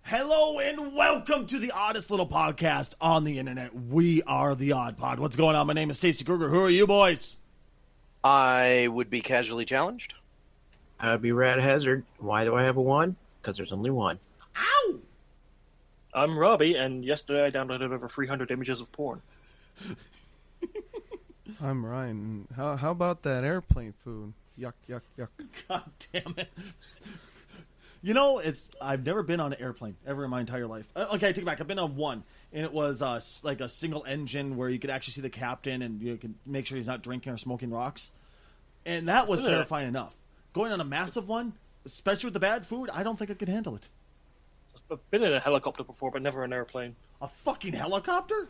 Hello and welcome to the oddest little podcast on the internet. We are the Odd Pod. What's going on? My name is Stacey Kruger. Who are you boys? I would be casually challenged. I'd be Rat Hazard. Why do I have a one? Because there's only one. Ow! I'm Robbie, and yesterday I downloaded over 300 images of porn. I'm Ryan. How about that airplane food? Yuck, yuck, yuck. God damn it. You know, I've never been on an airplane ever in my entire life. Okay, I take it back. I've been on one, and it was like a single engine where you could actually see the captain and you can make sure he's not drinking or smoking rocks. And that was terrifying enough. Going on a massive one, especially with the bad food, I don't think I could handle it. I've been in a helicopter before, but never an airplane. A fucking helicopter?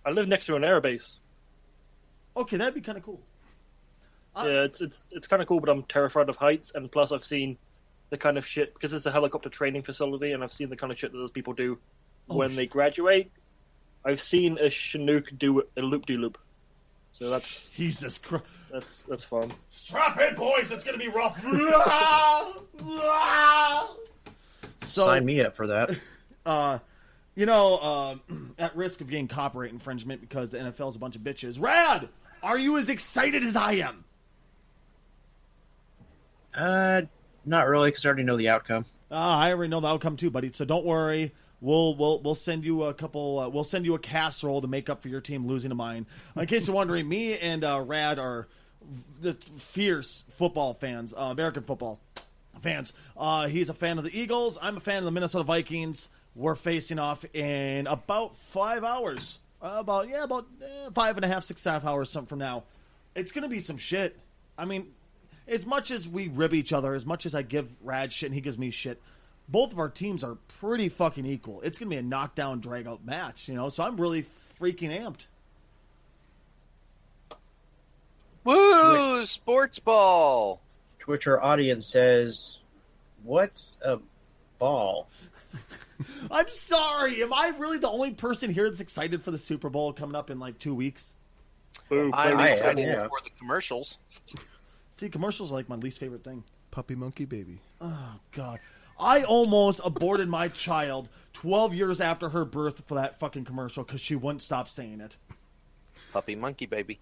I live next to an airbase. Okay, that'd be kind of cool. Yeah, it's kind of cool, but I'm terrified of heights, and plus I've seen the kind of shit, because it's a helicopter training facility, and I've seen the kind of shit that those people do when they graduate. I've seen a Chinook do a loop-de-loop. So that's... Jesus Christ. That's fun. Strap in, boys! It's gonna be rough! So, sign me up for that. At risk of getting copyright infringement because the NFL's a bunch of bitches, Rad, are you as excited as I am? Not really, because I already know the outcome. I already know the outcome too, buddy. So don't worry. We'll send you a couple. We'll send you a casserole to make up for your team losing to mine. In case you're wondering, me and Rad are the fierce football fans, American football fans. He's a fan of the Eagles. I'm a fan of the Minnesota Vikings. We're facing off in about 5 hours. About 5.5, 6.5 hours something from now. It's gonna be some shit. I mean, as much as we rib each other, as much as I give Rad shit and he gives me shit, both of our teams are pretty fucking equal. It's gonna be a knockdown, drag-out match, So I'm really freaking amped. Woo! Sports ball! Twitter audience says, "What's a ball?" I'm sorry. Am I really the only person here that's excited for the Super Bowl coming up in like 2 weeks? I'm excited yeah. for the commercials. See, commercials are like my least favorite thing. Puppy monkey baby. Oh, God. I almost aborted my child 12 years after her birth for that fucking commercial because she wouldn't stop saying it. Puppy monkey baby.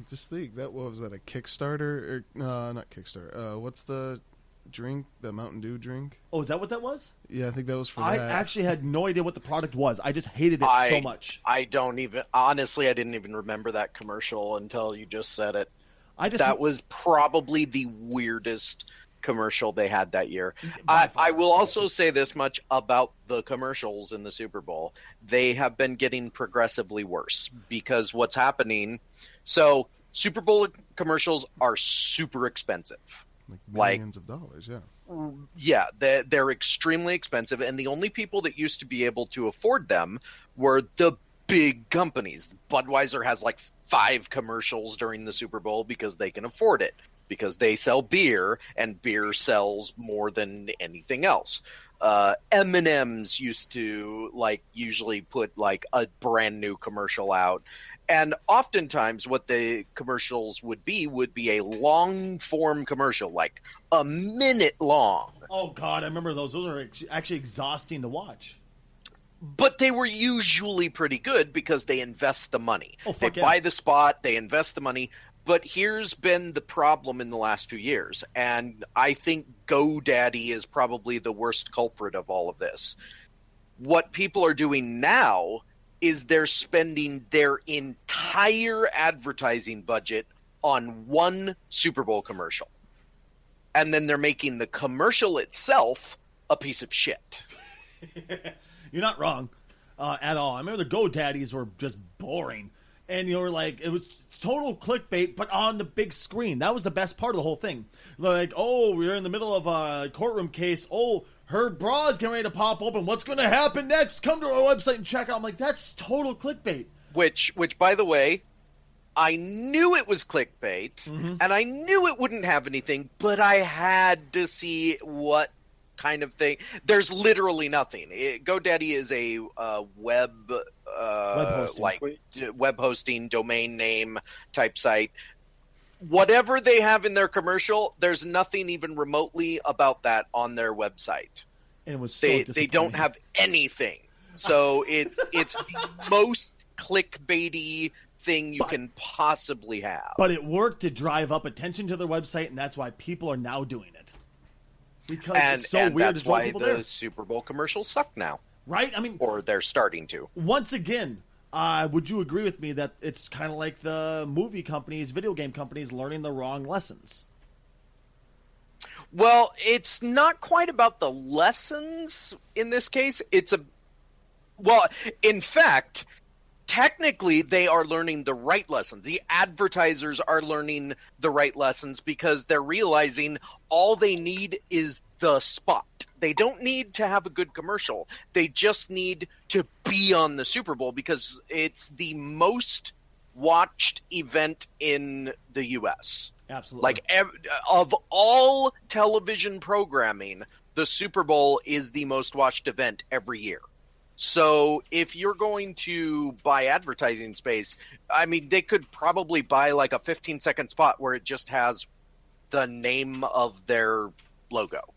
Just think, what was that, a Kickstarter? Or, not Kickstarter. What's the drink, the Mountain Dew drink? Oh, is that what that was? Yeah, I think that was for I that. I actually had no idea what the product was. I just hated it so much. I didn't even remember that commercial until you just said it. That was probably the weirdest commercial they had that year. I will also say this much about the commercials in the Super Bowl. They have been getting progressively worse because what's happening... So, Super Bowl commercials are super expensive. Like millions of dollars, yeah. Yeah, they're extremely expensive, and the only people that used to be able to afford them were the big companies. Budweiser has like 5 commercials during the Super Bowl because they can afford it, because they sell beer, and beer sells more than anything else. M&M's used to usually put a brand new commercial out. And oftentimes what the commercials would be a long-form commercial, like a minute long. Oh, God, I remember those. Those are actually exhausting to watch. But they were usually pretty good because they invest the money. Oh, fuck they yeah. buy the spot, they invest the money. But here's been the problem in the last few years, and I think GoDaddy is probably the worst culprit of all of this. What people are doing now is they're spending their entire advertising budget on one Super Bowl commercial. And then they're making the commercial itself a piece of shit. You're not wrong at all. I remember the GoDaddies were just boring. And you were like, it was total clickbait, but on the big screen. That was the best part of the whole thing. Like, oh, we're in the middle of a courtroom case. Oh, her bra is getting ready to pop open. What's going to happen next? Come to our website and check out. I'm like, that's total clickbait. Which, by the way, I knew it was clickbait, and I knew it wouldn't have anything, but I had to see what kind of thing. There's literally nothing. GoDaddy is a web hosting domain name type site. Whatever they have in their commercial, there's nothing even remotely about that on their website. And it was so They don't have anything. So it's the most clickbaity thing you can possibly have. But it worked to drive up attention to their website, and that's why people are now doing it. Because it's so weird to draw people there. That's why the Super Bowl commercials suck now. Right? I mean, or they're starting to. Once again, would you agree with me that it's kind of like the movie companies, video game companies learning the wrong lessons? Well, it's not quite about the lessons in this case. In fact, technically they are learning the right lessons. The advertisers are learning the right lessons because they're realizing all they need is the spot. They don't need to have a good commercial. They just need to be on the Super Bowl because it's the most watched event in the U.S. Absolutely. Like, of all television programming, the Super Bowl is the most watched event every year. So if you're going to buy advertising space, I mean, they could probably buy like a 15-second spot where it just has the name of their logo.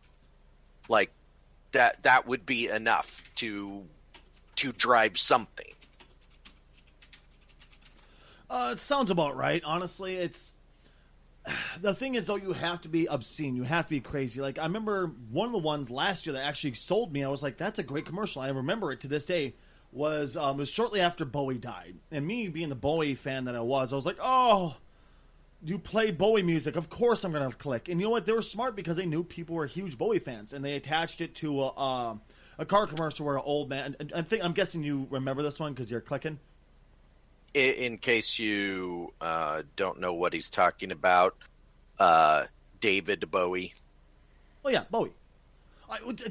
Like, that would be enough to drive something. It sounds about right. Honestly, the thing is, though, you have to be obscene. You have to be crazy. Like, I remember one of the ones last year that actually sold me. I was like, that's a great commercial. I remember it to this day. It was shortly after Bowie died. And me being the Bowie fan that I was like, oh, you play Bowie music. Of course I'm going to click. And you know what? They were smart because they knew people were huge Bowie fans. And they attached it to a car commercial where an old man... I'm guessing you remember this one because you're clicking. In case you don't know what he's talking about, David Bowie. Oh, yeah, Bowie.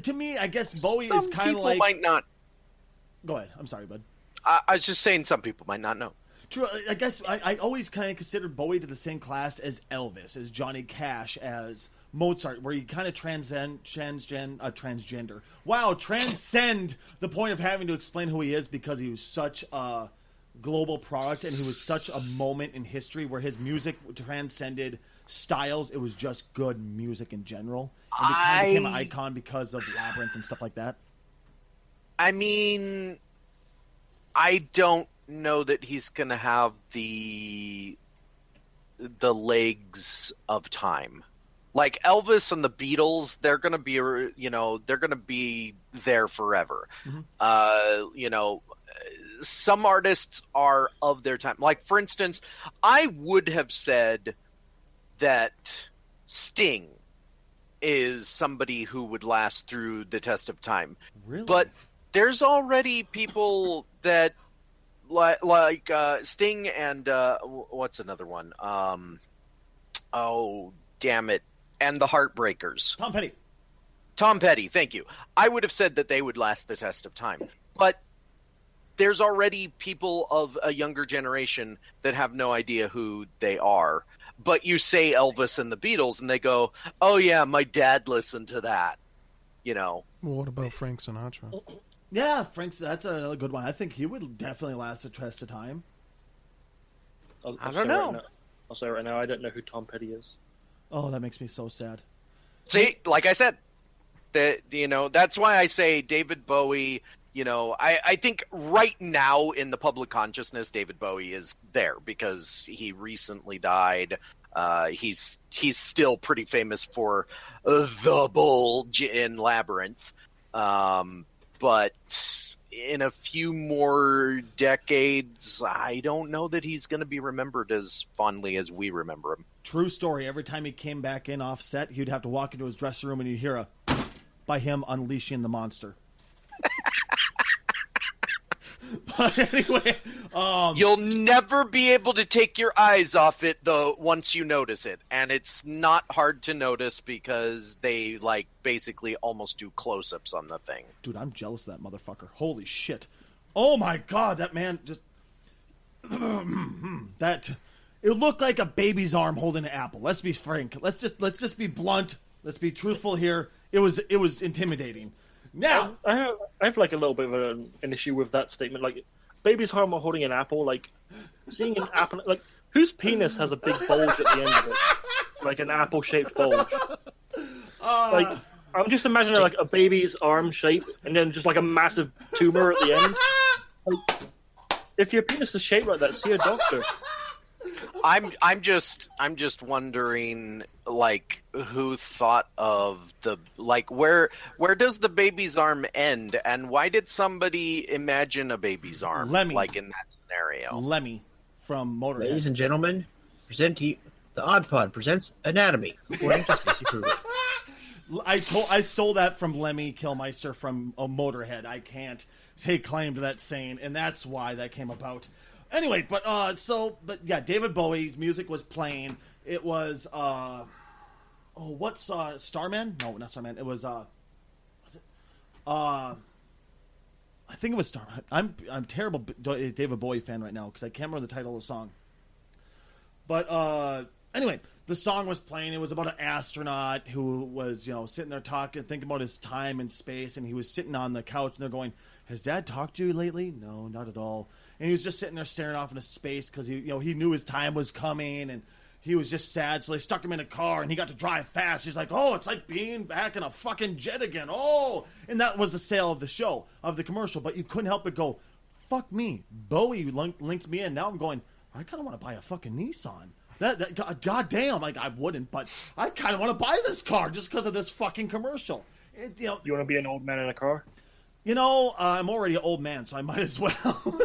To me, I guess Bowie is kind of like... Some people might not... Go ahead. I'm sorry, bud. I was just saying some people might not know. True. I guess I always kind of considered Bowie to the same class as Elvis, as Johnny Cash, as Mozart, where you kind of transcend the point of having to explain who he is because he was such a global product and he was such a moment in history where his music transcended styles. It was just good music in general. And he kind of became an icon because of Labyrinth and stuff like that. I mean, I don't know that he's going to have the legs of time. Like Elvis and the Beatles, they're going to be, they're going to be there forever. Mm-hmm. Some artists are of their time. Like, for instance, I would have said that Sting is somebody who would last through the test of time. Really? But there's already people that like Sting and what's another one? Oh, damn it. And the Heartbreakers. Tom Petty, thank you. I would have said that they would last the test of time. But there's already people of a younger generation that have no idea who they are. But you say Elvis and the Beatles, and they go, oh, yeah, my dad listened to that. Well, what about Frank Sinatra? Yeah, that's another good one. I think he would definitely last the test of time. I don't know. I'll say right now, I don't know who Tom Petty is. Oh, that makes me so sad. See, like I said, that's why I say David Bowie. I think right now in the public consciousness, David Bowie is there because he recently died. He's still pretty famous for the bulge in Labyrinth. But in a few more decades, I don't know that he's going to be remembered as fondly as we remember him. True story. Every time he came back in off set, he'd have to walk into his dressing room and you'd hear by him unleashing the monster. But anyway, you'll never be able to take your eyes off it though once you notice it, and it's not hard to notice because they basically almost do close-ups on the thing. Dude, I'm jealous of that motherfucker. Holy shit! Oh my god, that man just it looked like a baby's arm holding an apple. Let's be frank. Let's just be blunt. Let's be truthful here. It was intimidating. Now, I have a little bit of an issue with that statement. Like, baby's arm holding an apple, seeing an apple, whose penis has a big bulge at the end of it? Like an apple-shaped bulge. I I'm just imagining like a baby's arm shape, and then just like a massive tumor at the end. Like, if your penis is shaped like that, see a doctor. I'm just wondering, like, who thought of the, like, where does the baby's arm end, and why did somebody imagine a baby's arm, Lemmy. like in that scenario? Lemmy from Motorhead. Ladies and gentlemen, present to you, the Odd Pod presents Anatomy, according to Stacy Kruger. I stole that from Lemmy Kilmeister from Motorhead. I can't take claim to that saying, and that's why that came about. Anyway, but yeah, David Bowie's music was playing. It was what's Starman? No, not Starman. It was I think it was Starman. I'm terrible David Bowie fan right now because I can't remember the title of the song. But anyway, the song was playing. It was about an astronaut who was, sitting there talking, thinking about his time in space, and he was sitting on the couch, and they're going, "Has Dad talked to you lately?" "No, not at all." And he was just sitting there staring off into space because he knew his time was coming, and he was just sad. So they stuck him in a car, and he got to drive fast. He's like, "Oh, it's like being back in a fucking jet again." Oh, and that was the sale of the show, of the commercial. But you couldn't help but go, "Fuck me, Bowie linked me in." Now I'm going, I kind of want to buy a fucking Nissan. That goddamn, like I wouldn't, but I kind of want to buy this car just because of this fucking commercial. You want to be an old man in a car? I'm already an old man, so I might as well.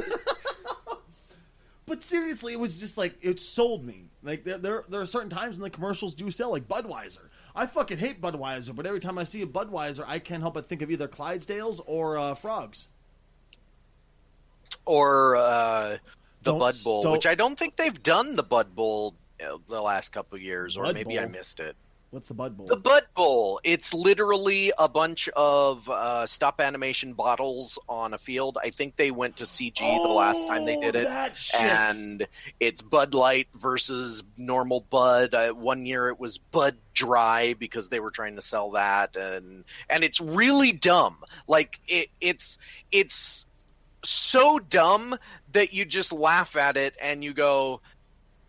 But seriously, it was just like, it sold me. Like there are certain times when the commercials do sell, like Budweiser. I fucking hate Budweiser, but every time I see a Budweiser, I can't help but think of either Clydesdales or Frogs. Or the Bud Bowl, which I don't think they've done the Bud Bowl the last couple of years, or maybe I missed it. What's the Bud Bowl? The Bud Bowl. It's literally a bunch of stop animation bottles on a field. I think they went to CG the last time they did it. That shit. And it's Bud Light versus normal Bud. One year it was Bud Dry because they were trying to sell that. And it's really dumb. Like, it's so dumb that you just laugh at it and you go,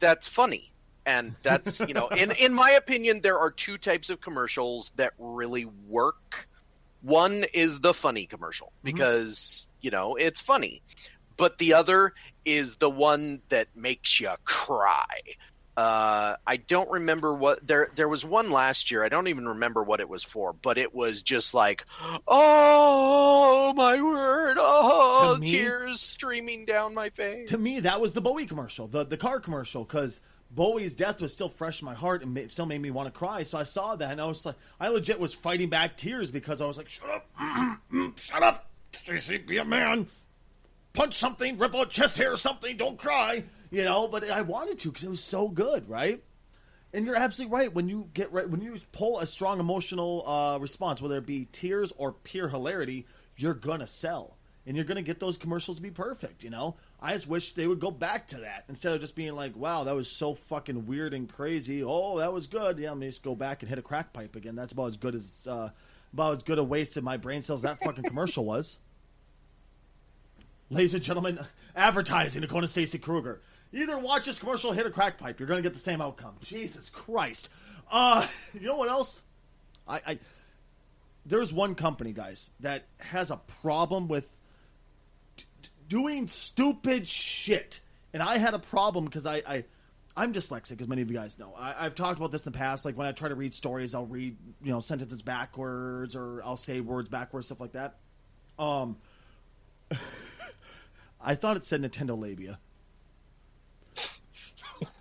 that's funny. And that's, in my opinion, there are two types of commercials that really work. One is the funny commercial because, it's funny. But the other is the one that makes you cry. I don't remember what there was one last year. I don't even remember what it was for, but it was just like, oh my word, tears streaming down my face. To me, that was the Bowie commercial, the car commercial, because Bowie's death was still fresh in my heart and it still made me want to cry. So I saw that and I was like, I legit was fighting back tears because I was like, shut up, shut up, Stacy, be a man, punch something, rip out chest hair or something, don't cry, but I wanted to because it was so good, right? And you're absolutely right. When you pull a strong emotional response, whether it be tears or pure hilarity, you're gonna sell. And you're going to get those commercials to be perfect, I just wish they would go back to that instead of just being like, wow, that was so fucking weird and crazy. Oh, that was good. Yeah, let me just go back and hit a crack pipe again. That's about as good a waste of my brain cells that fucking commercial was. Ladies and gentlemen, advertising according to Stacy Kruger. Either watch this commercial or hit a crack pipe. You're going to get the same outcome. Jesus Christ. You know what else? There's one company, guys, that has a problem with doing stupid shit. And I had a problem because I'm dyslexic, as many of you guys know. I've talked about this in the past. Like when I try to read stories, I'll read sentences backwards, or I'll say words backwards, stuff like that. I thought it said Nintendo Labia.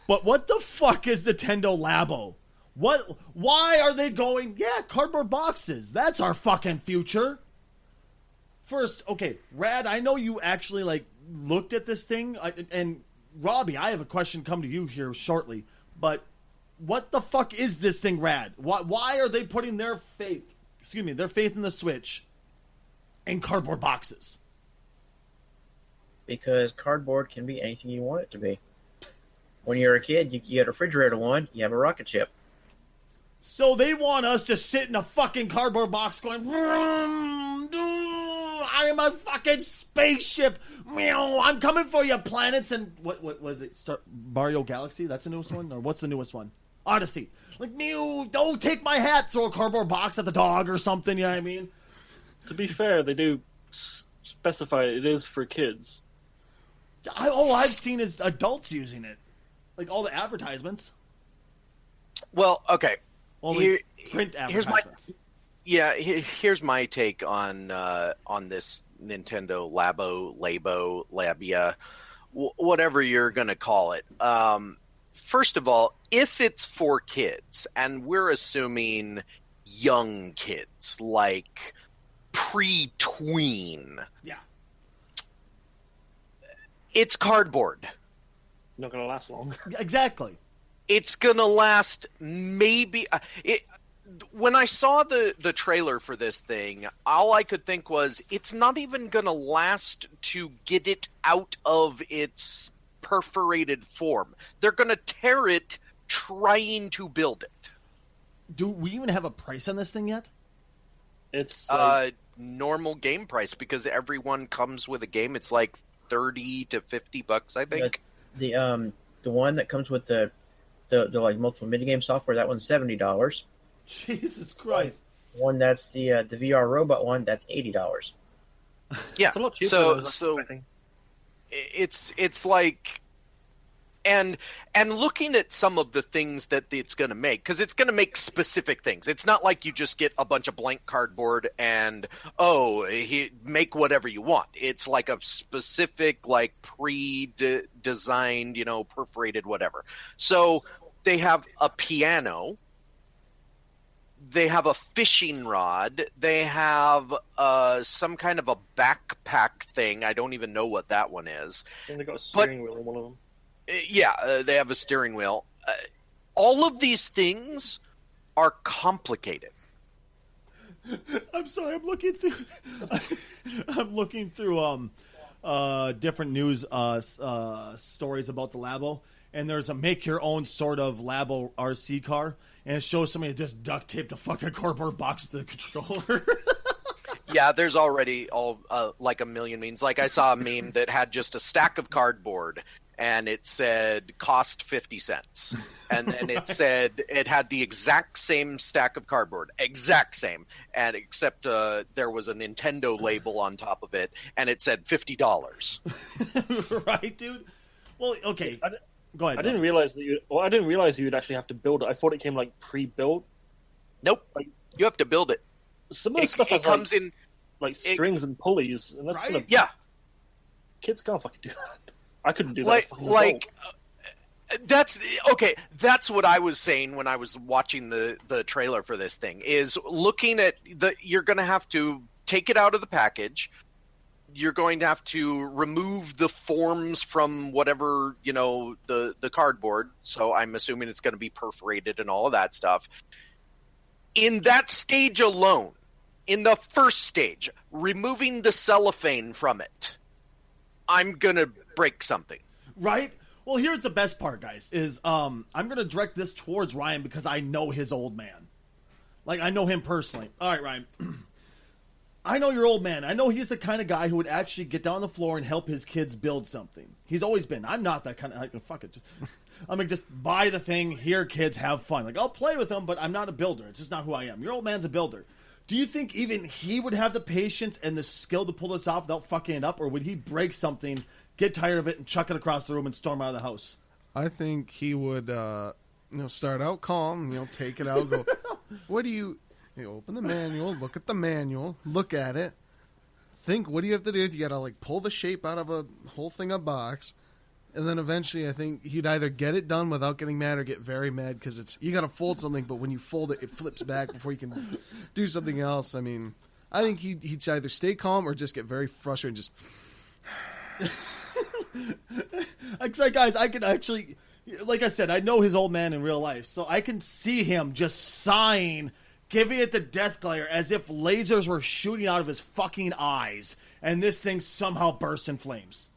But what the fuck is Nintendo Labo? Why are they going, yeah, cardboard boxes. That's our fucking future. First, okay, Rad, I know you actually, looked at this thing. And Robbie, I have a question come to you here shortly. But what the fuck is this thing, Rad? Why are they putting their faith in the Switch in cardboard boxes? Because cardboard can be anything you want it to be. When you're a kid, you get a refrigerator one, you have a rocket ship. So they want us to sit in a fucking cardboard box going, I am a fucking spaceship. I'm coming for you, planets. And what was it? Mario Galaxy? That's the newest one? Or what's the newest one? Odyssey. Like, no, don't take my hat. Throw a cardboard box at the dog or something. You know what I mean? To be fair, they do specify it is for kids. All I've seen is adults using it. Like, all the advertisements. Well, okay. Only print advertisements. Here's my take on this Nintendo Labo, Labia, whatever you're going to call it. First of all, if it's for kids, and we're assuming young kids, like pre-tween, yeah, it's cardboard. Not going to last long. Exactly. It's going to last maybe... When I saw the trailer for this thing, all I could think was, it's not even going to last to get it out of its perforated form. They're going to tear it trying to build it. Do we even have a price on this thing yet? It's normal game price, because everyone comes with a game. It's like $30 to $50, I think. The one that comes with the like multiple minigame software, that one's $70. Jesus Christ! One that's the VR robot one, that's $80. Yeah, it's a lot cheaper. So it's like, and looking at some of the things that it's going to make, because it's going to make specific things. It's not like you just get a bunch of blank cardboard and make whatever you want. It's like a specific, like pre-designed, perforated whatever. So they have a piano. They have a fishing rod. They have some kind of a backpack thing. I don't even know what that one is. And they got a steering wheel in one of them. Yeah, they have a steering wheel. All of these things are complicated. I'm sorry. I'm looking through. Different news stories about the Labo, and there's a make-your-own sort of Labo RC car. And it shows somebody just duct taped a fucking cardboard box to the controller. Yeah, there's already like a million memes. Like, I saw a meme that had just a stack of cardboard, and it said cost 50 cents. And then it said it had the exact same stack of cardboard, exact same, and except there was a Nintendo label on top of it, and it said $50. Right, dude? Well, okay. Go ahead. I didn't realize you'd actually have to build it. I thought it came like pre-built. Nope. You have to build it. Some of the stuff comes in like strings and pulleys, and that's right? Kids can't fucking do that. I couldn't do that. That's okay. That's what I was saying when I was watching the trailer for this thing. Is looking at you're going to have to take it out of the package. You're going to have to remove the forms from whatever, the cardboard. So I'm assuming it's going to be perforated and all of that stuff. In that stage alone, in the first stage, removing the cellophane from it, I'm going to break something. Right? Well, here's the best part, guys, is I'm going to direct this towards Ryan because I know his old man. Like, I know him personally. All right, Ryan. I know your old man. I know he's the kind of guy who would actually get down on the floor and help his kids build something. He's always been. I'm not that kind of... fuck it. I'm going to just buy the thing, here, kids, have fun. Like, I'll play with them, but I'm not a builder. It's just not who I am. Your old man's a builder. Do you think even he would have the patience and the skill to pull this off without fucking it up? Or would he break something, get tired of it, and chuck it across the room and storm out of the house? I think he would, start out calm, take it out, go, what do you open the manual, look at the manual, look at it, think, what do you have to do? You gotta, pull the shape out of a whole thing of box, and then eventually I think he'd either get it done without getting mad or get very mad, because you gotta fold something, but when you fold it, it flips back before you can do something else. I mean, I think he'd either stay calm or just get very frustrated and just... It's like, guys, I can actually... Like I said, I know his old man in real life, so I can see him just sighing, giving it the death glare as if lasers were shooting out of his fucking eyes, and this thing somehow bursts in flames.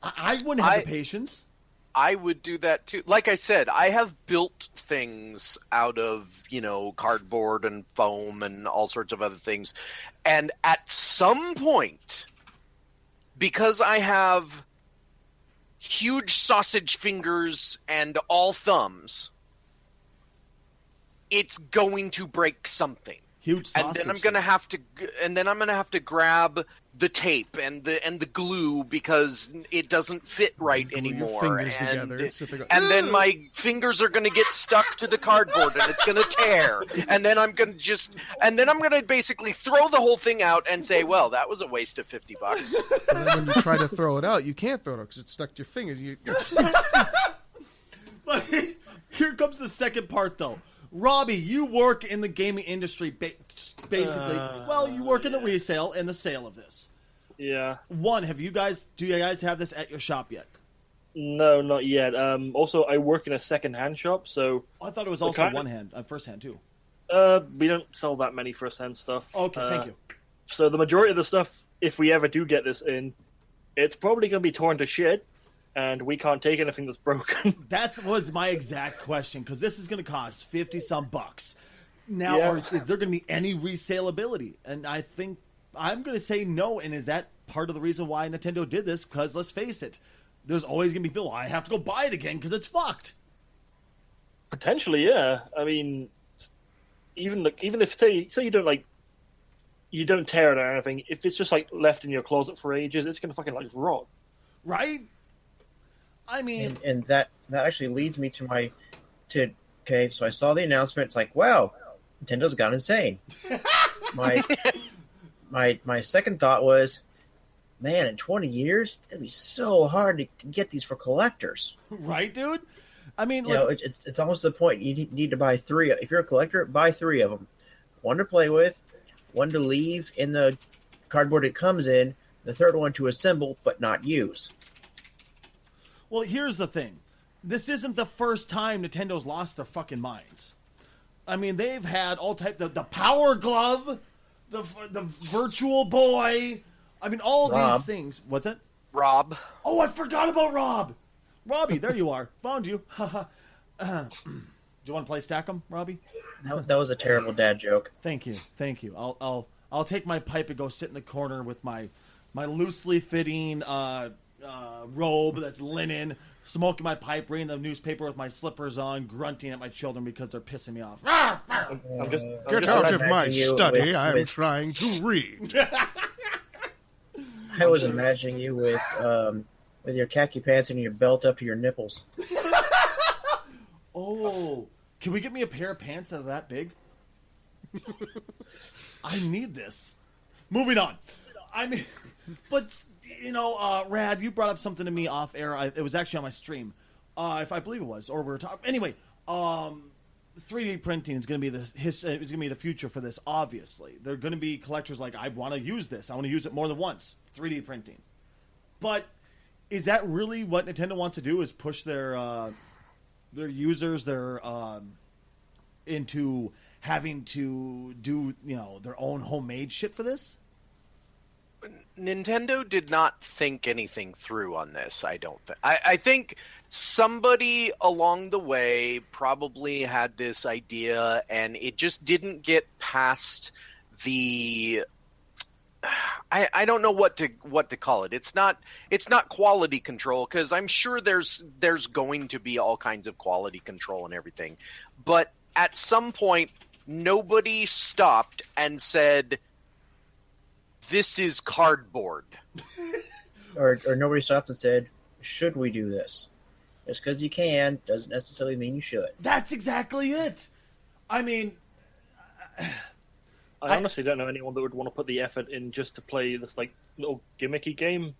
I wouldn't have the patience. I would do that too. Like I said, I have built things out of, cardboard and foam and all sorts of other things. And at some point, because I have huge sausage fingers and all thumbs, it's going to break something. Huge sausage. And then I'm gonna have to grab the tape and the glue because it doesn't fit right anymore. Your fingers together and sit there and then my fingers are gonna get stuck to the cardboard and it's gonna tear. And then I'm gonna basically throw the whole thing out and say, well, that was a waste of $50. And then when you try to throw it out, you can't throw it out because it's stuck to your fingers. But here comes the second part, though. Robbie, you work in the gaming industry, basically. Well, you work in the resale and the sale of this. Yeah. One, do you guys have this at your shop yet? No, not yet. Also, I work in a second-hand shop, so... I thought it was also first-hand, too. We don't sell that many first-hand stuff. Okay, thank you. So the majority of the stuff, if we ever do get this in, it's probably going to be torn to shit, and we can't take anything that's broken. That was my exact question, because this is going to cost $50-some bucks. Now, is there going to be any resaleability? And I think I'm going to say no, and is that part of the reason why Nintendo did this? Because let's face it, there's always going to be people, I have to go buy it again because it's fucked. Potentially, yeah. I mean, even if say you don't you don't tear it or anything, if it's just left in your closet for ages, it's going to fucking rot. Right? I mean, and that actually leads me to okay. So I saw the announcement. It's like, wow, Nintendo's gone insane. my second thought was, man, in 20 years, it's gonna be so hard to get these for collectors. Right, dude? I mean, it's almost to the point you need to buy 3. If you're a collector, buy 3 of them. 1 to play with, 1 to leave in the cardboard it comes in, the third one to assemble but not use. Well, here's the thing. This isn't the first time Nintendo's lost their fucking minds. I mean, they've had all type the Power Glove, the Virtual Boy. I mean, all these things. What's it? Rob. Oh, I forgot about Rob. Robbie, there you are. Found you. Do you want to play Stack 'em, Robbie? That was a terrible dad joke. Thank you. I'll take my pipe and go sit in the corner with my loosely fitting robe that's linen, smoking my pipe, reading the newspaper with my slippers on, grunting at my children because they're pissing me off. Get out of my study! I'm trying to read. I was imagining you with your khaki pants and your belt up to your nipples. Oh, can we get me a pair of pants that are that big? I need this. Moving on. I mean, but Rad, you brought up something to me off air. It was actually on my stream, if I believe it was, or we were talking. Anyway, 3D printing is going to be it's going to be the future for this. Obviously, they're going to be collectors like, I want to use this. I want to use it more than once. 3D printing, but is that really what Nintendo wants to do? Is push their users into having to do their own homemade shit for this? Nintendo did not think anything through on this, I don't think. I think somebody along the way probably had this idea and it just didn't get past the... I don't know what to call it. It's not quality control, because I'm sure there's going to be all kinds of quality control and everything. But at some point, nobody stopped and said, this is cardboard. or nobody stopped and said, should we do this? Just because you can doesn't necessarily mean you should. That's exactly it. I mean... I honestly don't know anyone that would want to put the effort in just to play this little gimmicky game.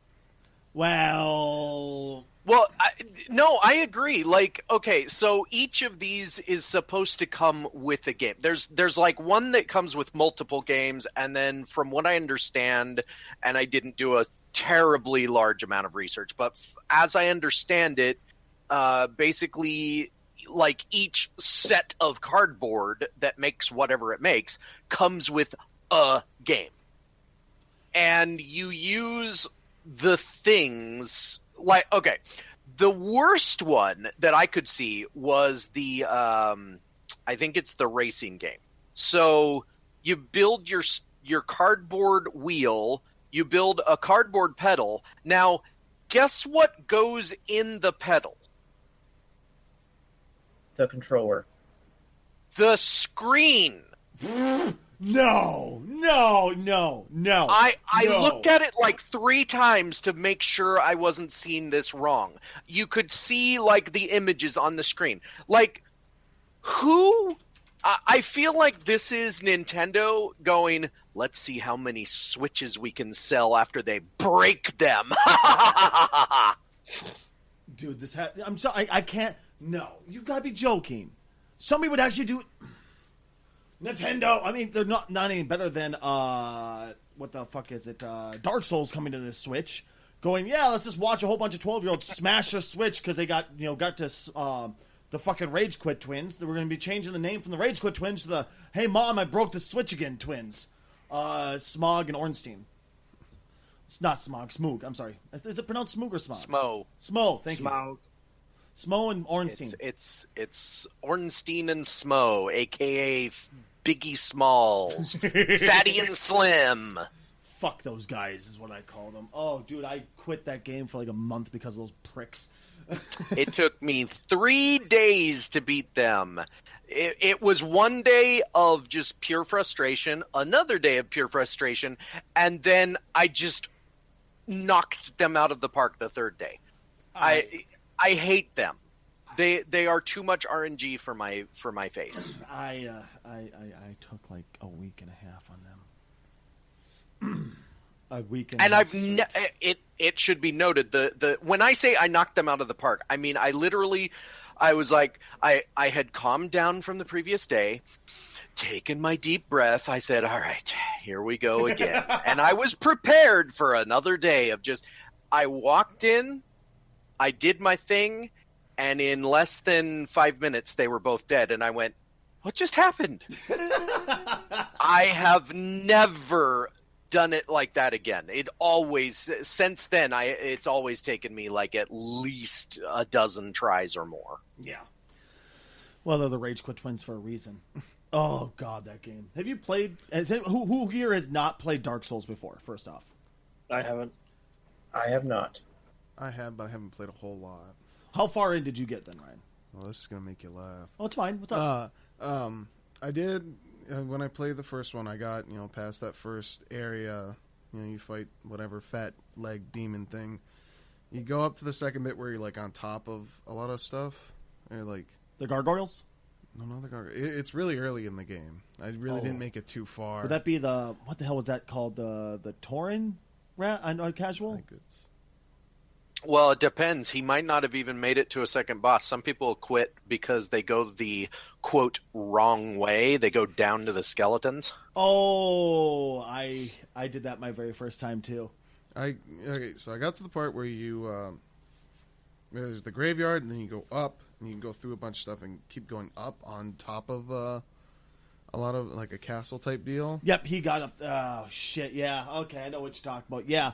Well, I agree. Okay, so each of these is supposed to come with a game. There's one that comes with multiple games, and then from what I understand, and I didn't do a terribly large amount of research, but as I understand it, basically, each set of cardboard that makes whatever it makes comes with a game. And you use the things the worst one that I could see was the I think it's the racing game. So you build your cardboard wheel, you build a cardboard pedal. Now, guess what goes in the pedal? The controller. the screen. No. I looked at it like 3 times to make sure I wasn't seeing this wrong. You could see, like, the images on the screen. Like, who... I feel like this is Nintendo going, let's see how many Switches we can sell after they break them. Dude, I'm sorry, I can't... No, you've got to be joking. Somebody would actually do... Nintendo, I mean, they're not any better than, what the fuck is it, Dark Souls coming to this Switch, going, yeah, let's just watch a whole bunch of 12-year-olds smash their Switch because they got to, the fucking Rage Quit twins. We're going to be changing the name from the Rage Quit twins to the, hey, Mom, I broke the Switch again twins. Smog and Ornstein. It's not Smog, Smoog, I'm sorry. Is it pronounced Smoog or Smog? Smo, thank you. Smo and Ornstein. It's Ornstein and Smo, a.k.a. Biggie Smalls. Fatty and Slim. Fuck those guys is what I call them. Oh, dude, I quit that game for like a month because of those pricks. It took me 3 days to beat them. It was one day of just pure frustration, another day of pure frustration, and then I just knocked them out of the park the third day. I hate them. They are too much RNG for my face. I took like a week and a half on them. A week and I've it should be noted the when I say I knocked them out of the park, I mean I was like I had calmed down from the previous day, taken my deep breath. I said, all right, here we go again. And I was prepared for another day of just I walked in, I did my thing, and in less than 5 minutes they were both dead, and I went, what just happened? I have never done it like that again. Since then, it's always taken me like at least a dozen tries or more. Yeah. Well, they're the Rage Quit twins for a reason. Oh God, that game. Have you played? Who here has not played Dark Souls before? First off, I haven't. I have not. I have, but I haven't played a whole lot. How far in did you get then, Ryan? Well, this is gonna make you laugh. Oh, it's fine. What's up? I did when I played the first one. I got past that first area. You fight whatever fat leg demon thing. You go up to the second bit where you're like on top of a lot of stuff. Or like the gargoyles. No, not the gargoyles. It's really early in the game. I really didn't make it too far. Would that be what the hell was that called? The Tauren rat? I know casual. I think it's... Well, it depends. He might not have even made it to a second boss. Some people quit because they go the, quote, wrong way. They go down to the skeletons. Oh, I did that my very first time, too. So I got to the part where there's the graveyard, and then you go up, and you can go through a bunch of stuff and keep going up on top of a lot of, like, a castle-type deal. Yep, he got up. Oh, shit, yeah. Okay, I know what you're talking about. Yeah.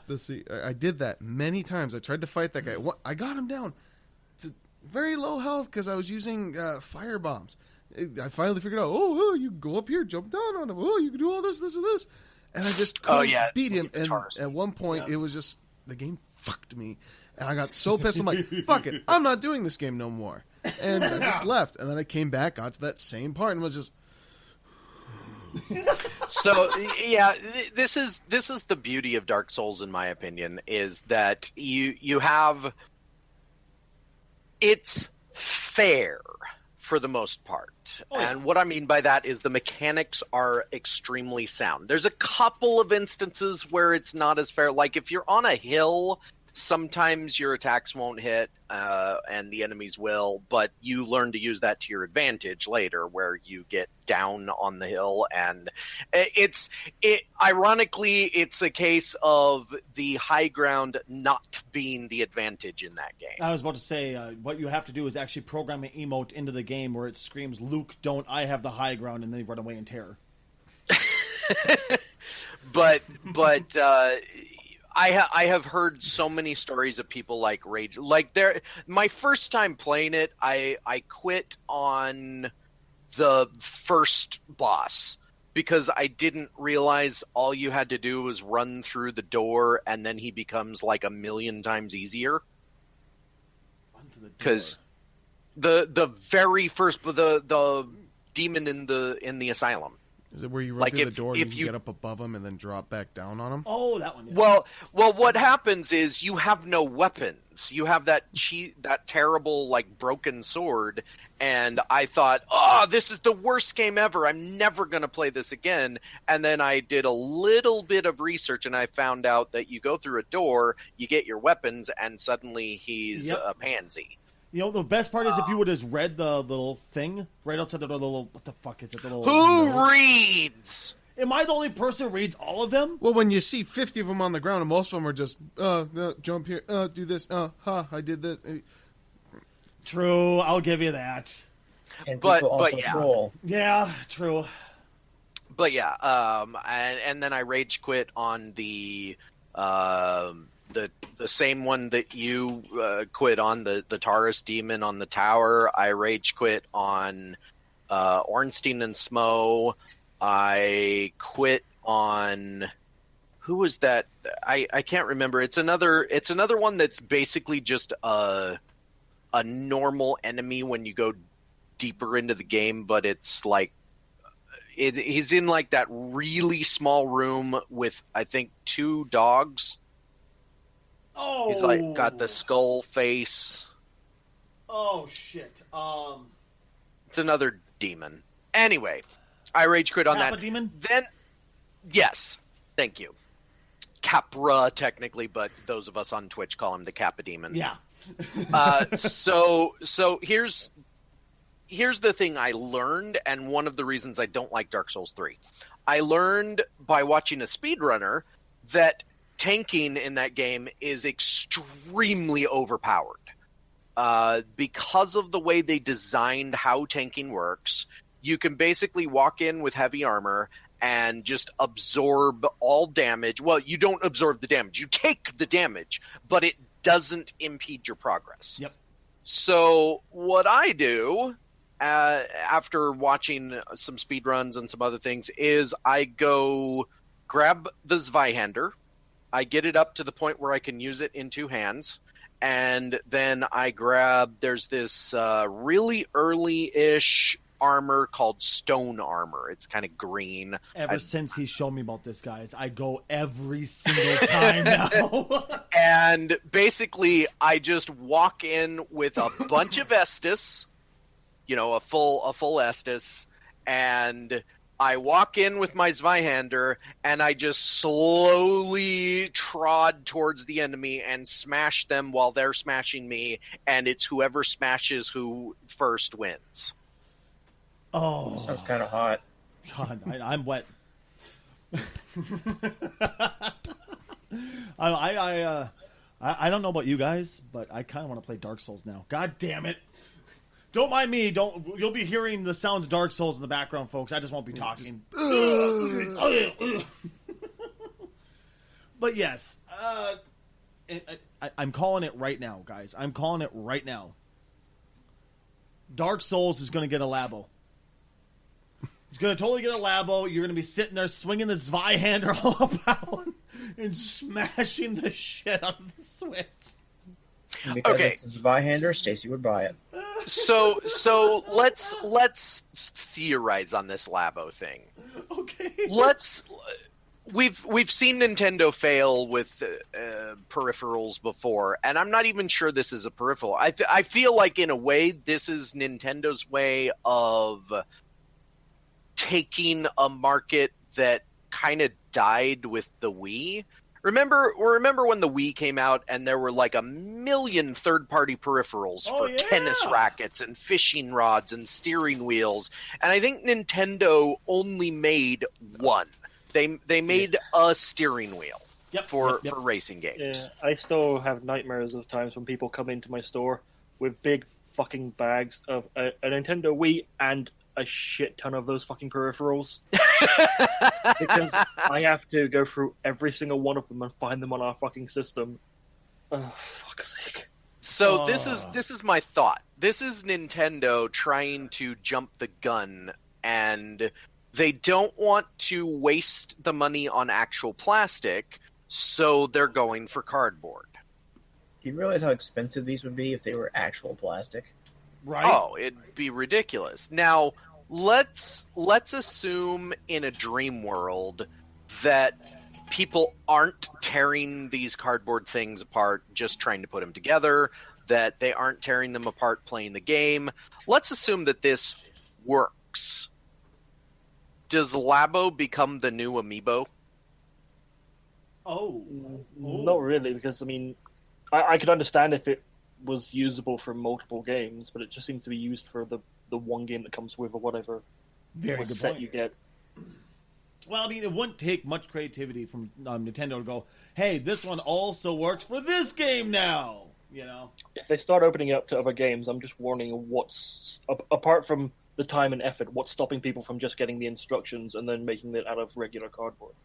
I did that many times. I tried to fight that guy. I got him down to very low health because I was using fire bombs. I finally figured out, you can go up here, jump down on him. Oh, you can do all this, this, and this. And I just couldn't beat him. And at one point, it was just, the game fucked me. And I got so pissed. I'm like, fuck it. I'm not doing this game no more. And I just left. And then I came back, got to that same part, and was just... So yeah, this is the beauty of Dark Souls, in my opinion, is that you have it's fair for the most part. And what I mean by that is the mechanics are extremely sound. There's a couple of instances where it's not as fair. Like if you're on a hill, sometimes your attacks won't hit and the enemies will, but you learn to use that to your advantage later where you get down on the hill. And ironically, it's a case of the high ground not being the advantage in that game. I was about to say, what you have to do is actually program an emote into the game where it screams, Luke, don't, I have the high ground, and they run away in terror. but I have heard so many stories of people like rage. Like my first time playing it, I quit on the first boss because I didn't realize all you had to do was run through the door, and then he becomes like 1,000,000 times easier. Because the very first demon in the asylum. Is it where you run Like, through the if- door and if you you- can get up above them and then drop back down on them? Oh, that one. Yeah. Well, what happens is you have no weapons. You have that terrible, like, broken sword, and I thought, oh, this is the worst game ever. I'm never going to play this again. And then I did a little bit of research, and I found out that you go through a door, you get your weapons, and suddenly he's Yep. a pansy. You know, the best part is if you would have read the little thing right outside the door, the little, what the fuck is it? The little Who note. reads? Am I the only person who reads all of them? Well, when you see 50 of them on the ground, and most of them are just, jump here, do this, I did this. True, I'll give you that. And But- people also yeah. troll. Yeah, true. But yeah, and then I rage quit on the same one that you quit on, the Taurus demon on the tower. I rage quit on Ornstein and Smo. I quit on, who was that? I can't remember. It's another one that's basically just a normal enemy when you go deeper into the game, but it's like he's in like that really small room with, I think, 2 dogs. Oh, He's like got the skull face. Oh shit. It's another demon. Anyway, I rage quit on Kappa that. demon? Then, yes, thank you. Capra, technically, but those of us on Twitch call him the Kappa demon. Yeah. So here's the thing I learned, and one of the reasons I don't like Dark Souls 3. I learned by watching a speedrunner that tanking in that game is extremely overpowered. Because of the way they designed how tanking works, you can basically walk in with heavy armor and just absorb all damage. Well, you don't absorb the damage. You take the damage, but it doesn't impede your progress. Yep. So what I do after watching some speedruns and some other things is I go grab the Zweihander. I get it up to the point where I can use it in 2 hands. And then I grab, there's this really early-ish armor called stone armor. It's kind of green. Ever since he's shown me about this, guys, I go every single time now. And basically, I just walk in with a bunch of Estus, a full Estus, and I walk in with my Zweihander, and I just slowly trod towards the enemy and smash them while they're smashing me, and it's whoever smashes who first wins. Oh, Sounds kind of hot. God, I'm wet. I don't know about you guys, but I kind of want to play Dark Souls now. God damn it! Don't mind me. You'll be hearing the sounds of Dark Souls in the background, folks. I just won't be talking. But yes, I'm calling it right now, guys. I'm calling it right now. Dark Souls is going to get a Labo. It's going to totally get a Labo. You're going to be sitting there swinging the Zweihander all about and smashing the shit out of the Switch. Because Okay. it's a Zweihander, Stacy would buy it. So let's theorize on this Labo thing. Okay. We've seen Nintendo fail with peripherals before, and I'm not even sure this is a peripheral. I feel like in a way this is Nintendo's way of taking a market that kind of died with the Wii. Remember when the Wii came out and there were like 1 million third-party peripherals for tennis rackets and fishing rods and steering wheels, and I think Nintendo only made one. They made a steering wheel for racing games. Yeah, I still have nightmares of times when people come into my store with big fucking bags of a Nintendo Wii and a shit ton of those fucking peripherals. Because I have to go through every single one of them and find them on our fucking system. Oh, fuck's sake. So this is my thought. This is Nintendo trying to jump the gun, and they don't want to waste the money on actual plastic, so they're going for cardboard. Do you realize how expensive these would be if they were actual plastic? Right. Oh, it'd be ridiculous. Now, let's assume in a dream world that people aren't tearing these cardboard things apart just trying to put them together, that they aren't tearing them apart playing the game. Let's assume that this works. Does Labo become the new Amiibo? Oh. Not really, because, I mean, I could understand if it was usable for multiple games, but it just seems to be used for the one game that comes with or whatever Very good set point. you get. Well, I mean, it wouldn't take much creativity from Nintendo to go, hey, this one also works for this game now, you know? If they start opening it up to other games, I'm just warning what's, apart from the time and effort, what's stopping people from just getting the instructions and then making it out of regular cardboard?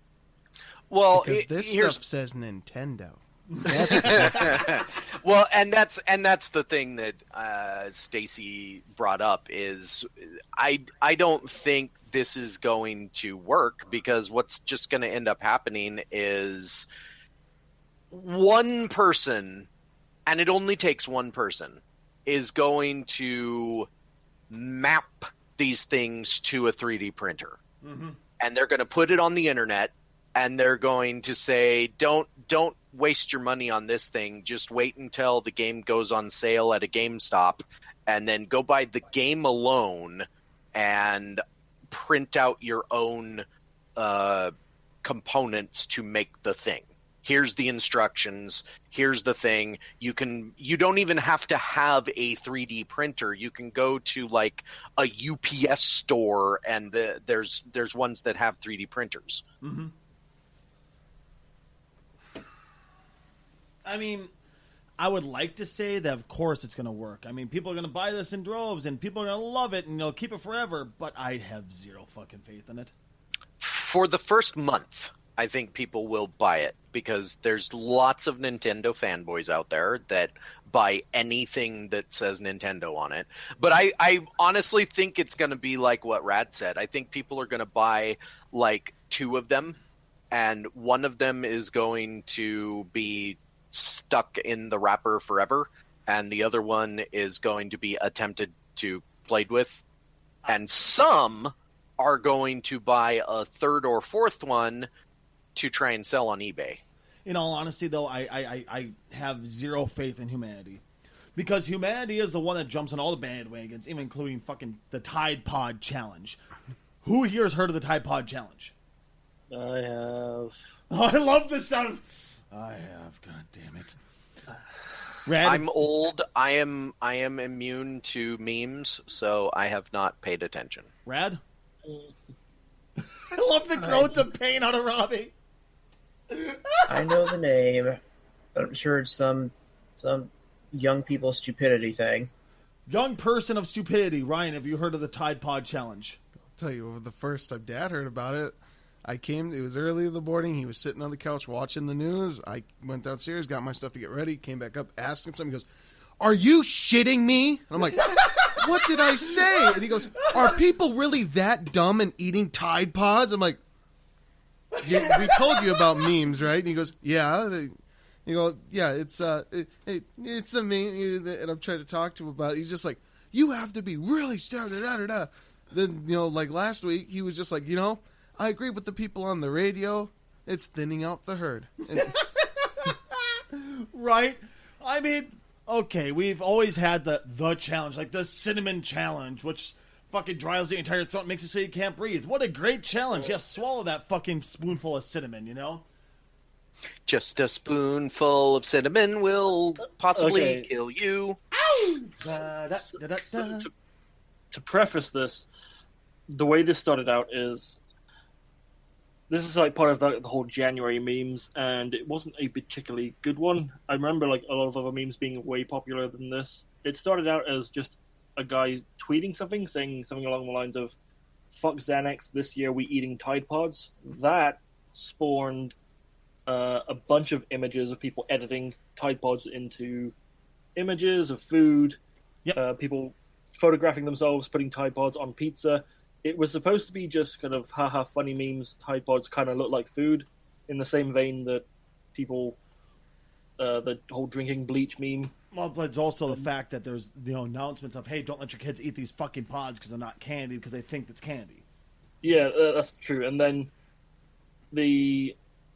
Well, Because this stuff says Nintendo. Well, and that's the thing that Stacy brought up is I don't think this is going to work, because what's just going to end up happening is one person, and it only takes one person, is going to map these things to a 3D printer. Mm-hmm. And they're going to put it on the internet, and they're going to say, don't waste your money on this thing. Just wait until the game goes on sale at a GameStop, and then go buy the game alone and print out your own components to make the thing. Here's the instructions. Here's the thing. You don't even have to have a 3D printer. You can go to like a UPS store, and there's ones that have 3D printers. Mm-hmm. I mean, I would like to say that of course it's going to work. I mean, people are going to buy this in droves, and people are going to love it, and they'll keep it forever, but I have zero fucking faith in it. For the first month, I think people will buy it, because there's lots of Nintendo fanboys out there that buy anything that says Nintendo on it. But I honestly think it's going to be like what Rad said. I think people are going to buy like 2 of them, and one of them is going to be stuck in the wrapper forever, and the other one is going to be attempted to played with. And some are going to buy a 3rd or 4th one to try and sell on eBay. In all honesty, though, I have zero faith in humanity. Because humanity is the one that jumps on all the bandwagons, even including fucking the Tide Pod Challenge. Who here has heard of the Tide Pod Challenge? I have. Oh, I love the sound of... I have, god damn it. Rad, I'm old. I am immune to memes, so I have not paid attention. Rad? I love the groans of pain out of Robbie. I know the name, but I'm sure it's some young people stupidity thing. Young person of stupidity. Ryan, have you heard of the Tide Pod Challenge? I'll tell you, the first time Dad heard about it, it was early in the morning, he was sitting on the couch watching the news. I went downstairs, got my stuff to get ready, came back up, asked him something, he goes, "Are you shitting me?" And I'm like, "What did I say?" And he goes, "Are people really that dumb and eating Tide Pods?" I'm like, "We told you about memes, right?" And he goes, "Yeah." And you go, "Yeah, it's a meme." And I'm trying to talk to him about it. He's just like, "You have to be really da-da-da-da-da." Then, like last week, he was just like, "I agree with the people on the radio. It's thinning out the herd." Right? I mean, okay, we've always had the challenge, like the cinnamon challenge, which fucking dries the entire throat and makes it so you can't breathe. What a great challenge. Yeah, swallow that fucking spoonful of cinnamon, Just a spoonful of cinnamon will possibly kill you. Da-da-da-da-da. To preface this, the way this started out is, this is like part of the whole January memes, and it wasn't a particularly good one. I remember like a lot of other memes being way popular than this. It started out as just a guy tweeting something, saying something along the lines of, "Fuck Xanax, this year we eating Tide Pods." That spawned a bunch of images of people editing Tide Pods into images of food. Yep. People photographing themselves, putting Tide Pods on pizza. It was supposed to be just kind of haha funny memes. Tide Pods kind of look like food, in the same vein that people the whole drinking bleach meme. Well, but it's also the fact that there's announcements of, hey, don't let your kids eat these fucking pods because they're not candy because they think it's candy. Yeah, that's true. And then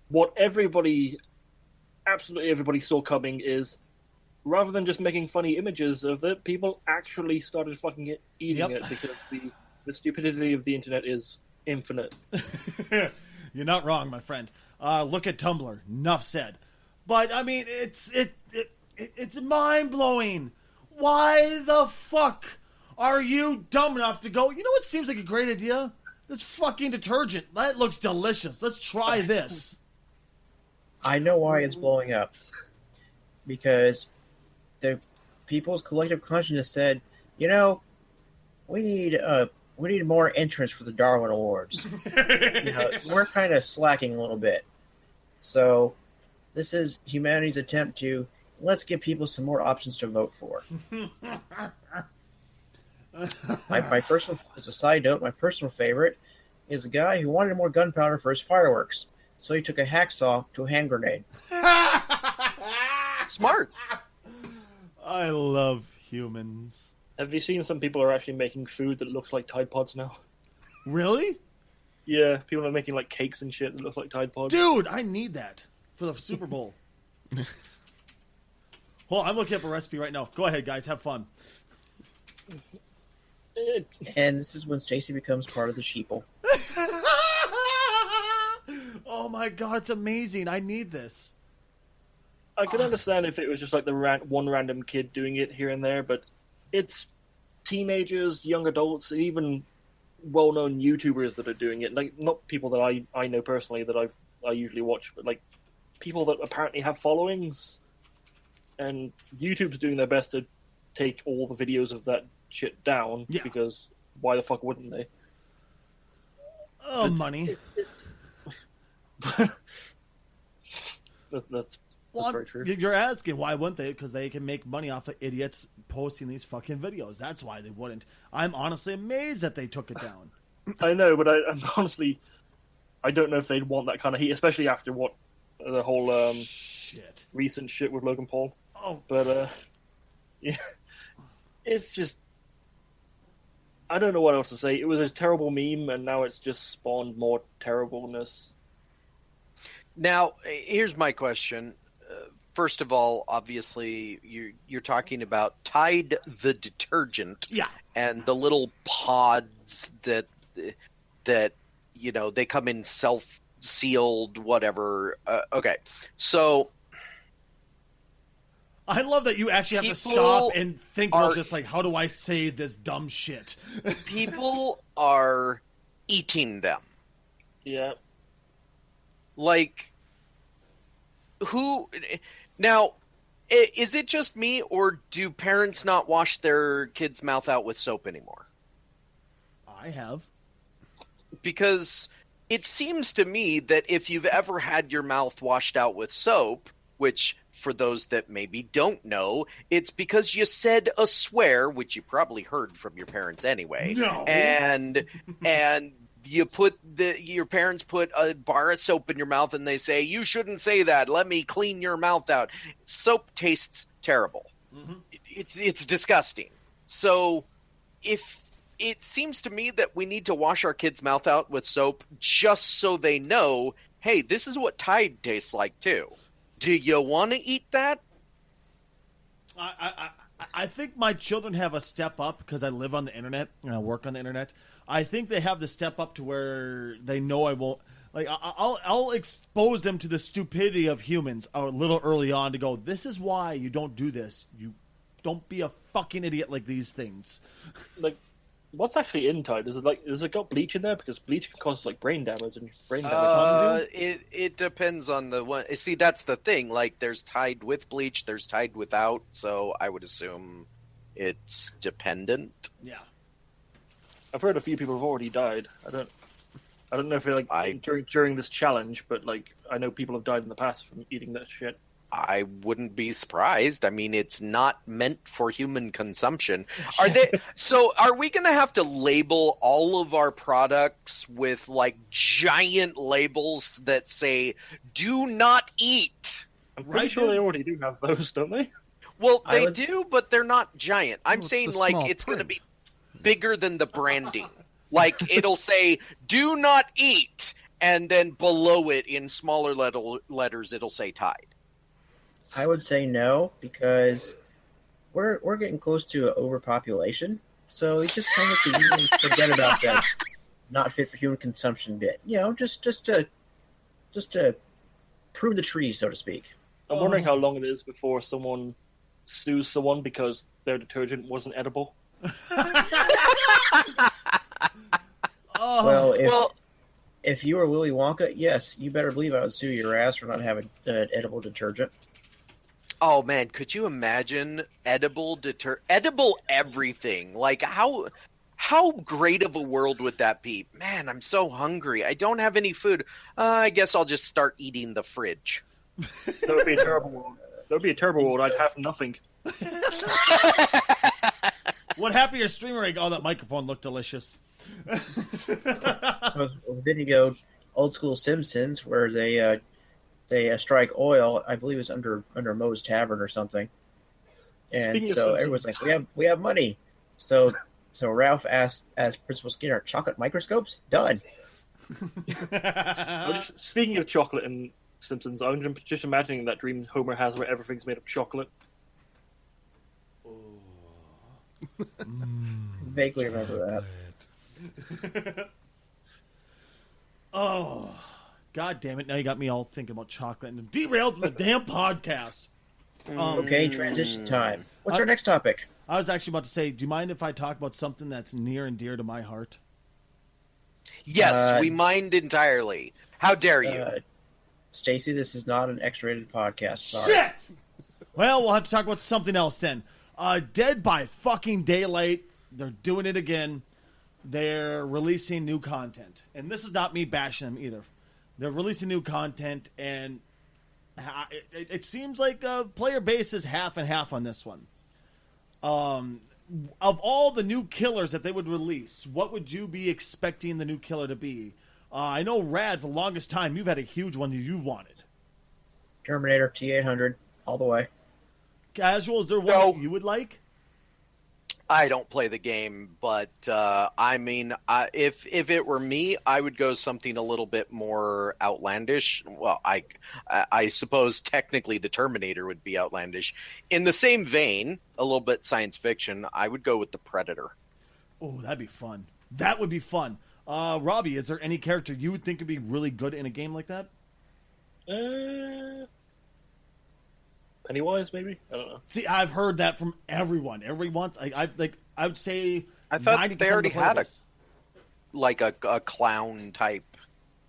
what absolutely everybody saw coming is, rather than just making funny images of it, people actually started fucking eating it because the stupidity of the internet is infinite. You're not wrong, my friend. Look at Tumblr. Enough said. But I mean, it's mind blowing. Why the fuck are you dumb enough to go? You know what seems like a great idea? This fucking detergent. That looks delicious. Let's try this. I know why it's blowing up. Because the people's collective consciousness said, we need more entrants for the Darwin Awards. We're kind of slacking a little bit. So this is humanity's attempt to let's give people some more options to vote for. my personal, as a side note, my personal favorite is a guy who wanted more gunpowder for his fireworks, so he took a hacksaw to a hand grenade. Smart. I love humans. Have you seen some people are actually making food that looks like Tide Pods now? Really? Yeah, people are making like cakes and shit that look like Tide Pods. Dude, I need that for the Super Bowl. Hold on, I'm looking up a recipe right now. Go ahead, guys. Have fun. And this is when Stacy becomes part of the sheeple. Oh my god, it's amazing. I need this. I could understand if it was just like one random kid doing it here and there, but it's teenagers, young adults, and even well-known YouTubers that are doing it. Like, not people that I know personally that I usually watch, but like people that apparently have followings. And YouTube's doing their best to take all the videos of that shit down, because why the fuck wouldn't they? Oh, money. That's very true. You're asking why wouldn't they? Because they can make money off of idiots posting these fucking videos. That's why they wouldn't. I'm honestly amazed that they took it down. I know, but I'm honestly, I don't know if they'd want that kind of heat, especially after what the whole recent shit with Logan Paul. Oh, but yeah, it's just, I don't know what else to say. It was a terrible meme, and now it's just spawned more terribleness. Now, here's my question. First of all, obviously, you're talking about Tide the detergent, and the little pods that they come in self-sealed, whatever. Okay, so I love that you actually have to stop and think about this. Like, how do I say this dumb shit? People are eating them. Yeah. Like, who... Now, is it just me, or do parents not wash their kids' mouth out with soap anymore? I have. Because it seems to me that if you've ever had your mouth washed out with soap, which, for those that maybe don't know, it's because you said a swear, which you probably heard from your parents anyway. No. And your parents put a bar of soap in your mouth and they say, you shouldn't say that. Let me clean your mouth out. Soap tastes terrible. Mm-hmm. It's disgusting. So if it seems to me that we need to wash our kids' mouth out with soap just so they know, hey, this is what Tide tastes like too. Do you want to eat that? I think my children have a step up because I live on the internet and I work on the internet. I think they have the step up to where they know I won't. Like, I'll expose them to the stupidity of humans a little early on to go, this is why you don't do this. You don't be a fucking idiot like these things. Like, what's actually in Tide? Is it got bleach in there? Because bleach can cause like brain damage and brain damage. It depends on the one. See, that's the thing. Like, there's Tide with bleach, there's Tide without. So I would assume it's dependent. Yeah. I've heard a few people have already died. I don't know if during this challenge, but like I know people have died in the past from eating that shit. I wouldn't be surprised. I mean, it's not meant for human consumption. Are we going to have to label all of our products with like giant labels that say "Do not eat"? I'm pretty Right, sure they dude? already do have those, don't they? Well, I they would- do, but they're not giant. I'm Well, it's saying the like small it's going to print. be bigger than the branding. Like it'll say "Do not eat," and then below it in smaller letters it'll say "Tide." I would say no because we're getting close to overpopulation. So you just kind of can forget about that not fit for human consumption bit. You know, just to prune the trees, so to speak. I'm wondering how long it is before someone sues someone because their detergent wasn't edible. Oh, Well, if you were Willy Wonka, yes, you better believe I would sue your ass for not having edible detergent. Oh man, could you imagine edible everything? Like how great of a world would that be? Man, I'm so hungry. I don't have any food. I guess I'll just start eating the fridge. That would be a terrible world. That would be a terrible world. I'd have nothing. what happened to your streamer rig? Oh, that microphone looked delicious. Then you go old school Simpsons where they strike oil. I believe it's under Moe's Tavern or something. And Speaking of so Simpsons- everyone's like, we have money. So Ralph asked Principal Skinner, chocolate microscopes? Done. Speaking of chocolate and Simpsons, I'm just imagining that dream Homer has where everything's made of chocolate. Vaguely remember that. Oh, god damn it! Now you got me all thinking about chocolate and derailed from the damn podcast. Okay, transition time. What's our next topic? I was actually about to say, do you mind if I talk about something that's near and dear to my heart? Yes, we mind entirely. How dare you? Stacy, this is not an X-rated podcast. Sorry. Shit! Well, we'll have to talk about something else then. Dead by fucking Daylight. They're doing it again. They're releasing new content. And this is not me bashing them either. They're releasing new content, and it seems like player base is half and half on this one. Of all the new killers that they would release, what would you be expecting the new killer to be? I know, Rad, for the longest time, you've had a huge one that you've wanted. Terminator T-800, all the way. Casual, is there one No. that you would like? I don't play the game, but I mean, if it were me, I would go something a little bit more outlandish. Well, I suppose technically the Terminator would be outlandish. In the same vein, a little bit science fiction, I would go with the Predator. Oh, that'd be fun. That would be fun. Robbie, is there any character you would think would be really good in a game like that? Pennywise, maybe? I don't know. See, I've heard that from everyone. Everybody wants. I would say. I thought 90% they already of the had players. Like a clown type.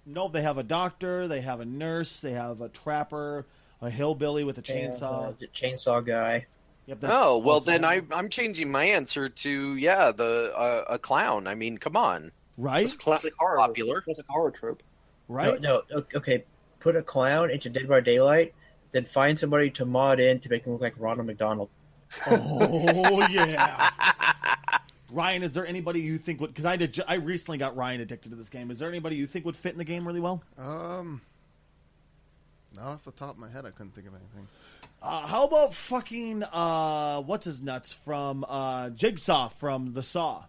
No, they have a doctor. They have a nurse. They have a trapper, a hillbilly with a chainsaw. The chainsaw guy. Yep, that's Oh well, also- then I'm changing my answer to a clown. I mean, come on. right, It's classic horror. Popular. Classic horror trope. right. No, okay. Put a clown into Dead by Daylight, then find somebody to mod in to make him look like Ronald McDonald. Oh yeah. Ryan, is there anybody you think would? Because I recently got Ryan addicted to this game. Is there anybody you think would fit in the game really well? Not off the top of my head, I couldn't think of anything. How about fucking what's his nuts from Jigsaw from the Saw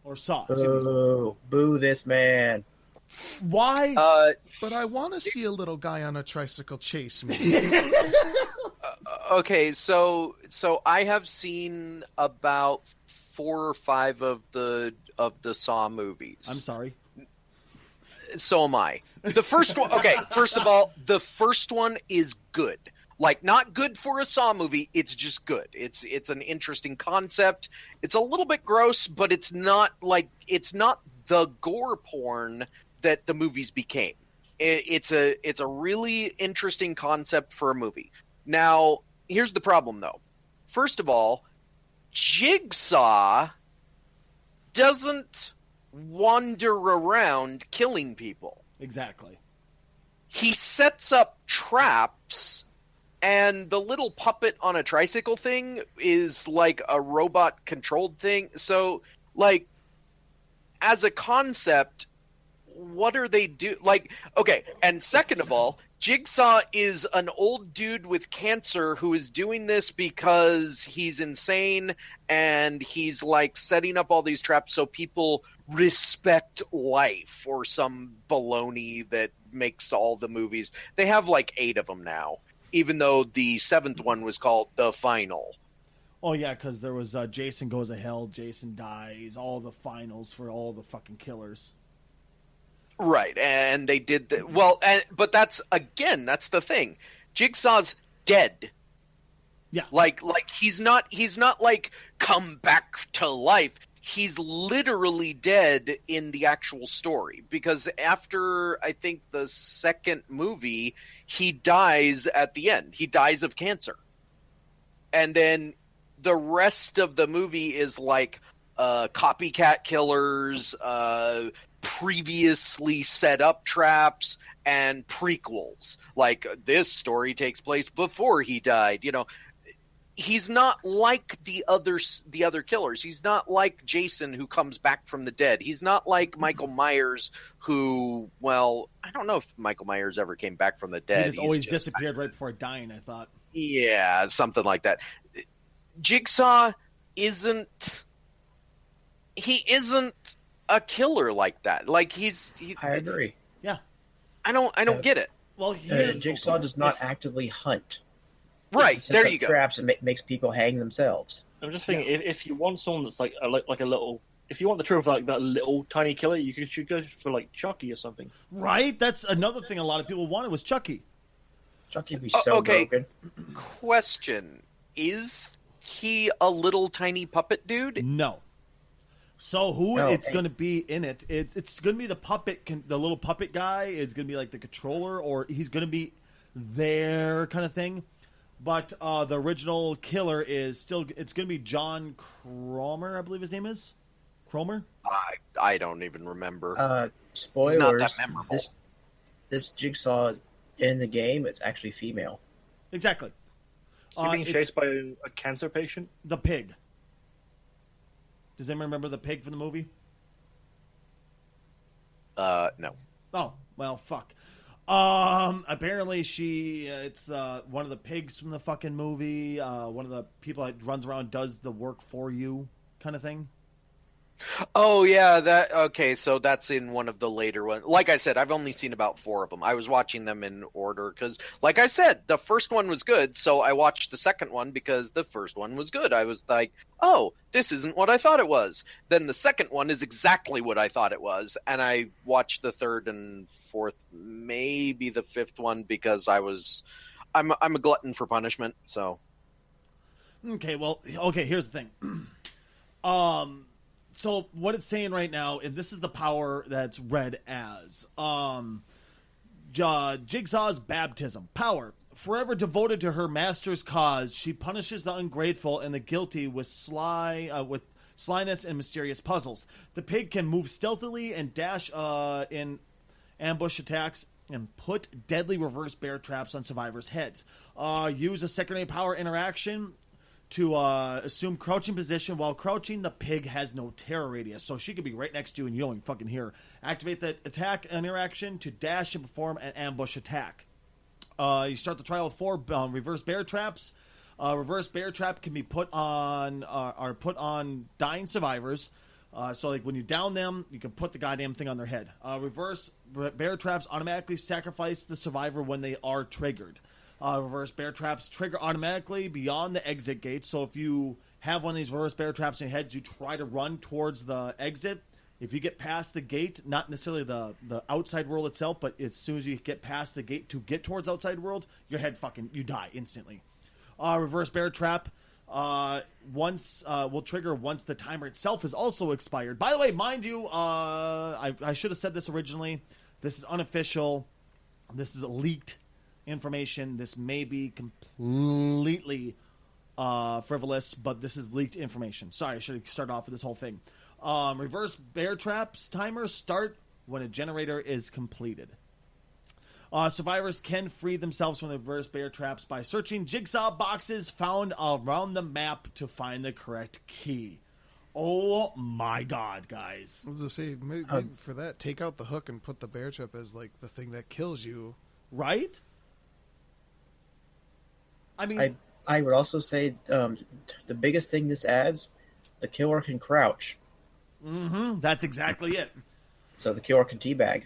or Saw? excuse me. Boo this man. Why? But I want to see a little guy on a tricycle chase me. Okay, so I have seen about 4 or 5 of the Saw movies. I'm sorry. So am I. The first one, okay, first of all, the first one is good. Like, not good for a Saw movie, it's just good. It's an interesting concept. It's a little bit gross, but it's not the gore porn that the movies became. It's a really interesting concept for a movie. Now, here's the problem, though. First of all, Jigsaw doesn't wander around killing people. Exactly. He sets up traps, and the little puppet on a tricycle thing is like a robot-controlled thing. So, like, as a concept, what are they do? Like, okay, and second of all, Jigsaw is an old dude with cancer who is doing this because he's insane and he's like setting up all these traps so people respect life or some baloney that makes all the movies. They have like 8 of them now, even though the 7th one was called The Final. Oh, yeah, because there was Jason Goes to Hell, Jason Dies, all the finals for all the fucking killers. Right, and they did but that's the thing. Jigsaw's dead. Yeah. Like he's not like come back to life. He's literally dead in the actual story because after I think the 2nd movie, he dies at the end. He dies of cancer. And then the rest of the movie is like copycat killers, previously set up traps, and prequels. Like this story takes place before he died. You know, he's not like the other killers. He's not like Jason who comes back from the dead. He's not like Michael Myers who, well, I don't know if Michael Myers ever came back from the dead. He just always disappeared right before dying, I thought. Yeah, something like that. Jigsaw isn't a killer like that. Like he's I agree. Yeah. I don't get it. Well, Jigsaw does not actively hunt. Right, He there sets you up go. Traps and makes people hang themselves. I'm just thinking, if you want someone that's like a little, if you want the trope of like that little tiny killer, you should go for like Chucky or something. Right? That's another thing a lot of people wanted was Chucky. Chucky'd be so broken. Question: is he a little tiny puppet dude? No. So it's going to be in it? It's going to be the little puppet guy. Is going to be like the controller, or he's going to be there kind of thing. But the original killer is still. It's going to be John Cromer, I believe his name is. Cromer. I don't even remember. Spoilers. He's not that memorable. This Jigsaw in the game is actually female. Exactly. Is he being chased by a cancer patient? The pig. Does anyone remember the pig from the movie? No. Oh, well, fuck. Apparently it's one of the pigs from the fucking movie, one of the people that runs around does the work for you kind of thing. Oh yeah, okay, so that's in one of the later ones. Like I said, I've only seen about 4 of them. I was watching them in order because, like I said, the first one was good, so I watched the second one because the first one was good. I was like, oh, this isn't what I thought it was. Then the second one is exactly what I thought it was, and I watched the 3rd and 4th, maybe the 5th one because I'm a glutton for punishment, so. Okay, here's the thing. So what it's saying right now, and this is the power that's read as Jigsaw's baptism. Power. Forever devoted to her master's cause, she punishes the ungrateful and the guilty with slyness and mysterious puzzles. The pig can move stealthily and dash in ambush attacks and put deadly reverse bear traps on survivors' heads. Use a secondary power interaction to assume crouching position. While crouching, the pig has no terror radius, so she could be right next to you and you don't even fucking hear her. Activate the attack interaction to dash and perform an ambush attack. You start the trial with 4 reverse bear traps. Reverse bear trap can be put on dying survivors. So like when you down them, you can put the goddamn thing on their head. Reverse bear traps automatically sacrifice the survivor when they are triggered. Reverse bear traps trigger automatically beyond the exit gate. So if you have one of these reverse bear traps in your head, you try to run towards the exit. If you get past the gate, not necessarily the outside world itself, but as soon as you get past the gate to get towards outside world, your head you die instantly. Reverse bear trap will trigger once the timer itself is also expired. By the way, mind you, I should have said this originally. This is unofficial. This is leaked information. This may be completely frivolous, but this is leaked information. Sorry, I should start off with this whole thing. Reverse bear traps timers start when a generator is completed. Survivors can free themselves from the reverse bear traps by searching jigsaw boxes found around the map to find the correct key. Oh my god, guys. I was going to say, maybe for that, take out the hook and put the bear trap as like the thing that kills you. Right? I mean, I would also say the biggest thing this adds, the killer can crouch. mm-hmm, that's exactly it. So the killer can teabag.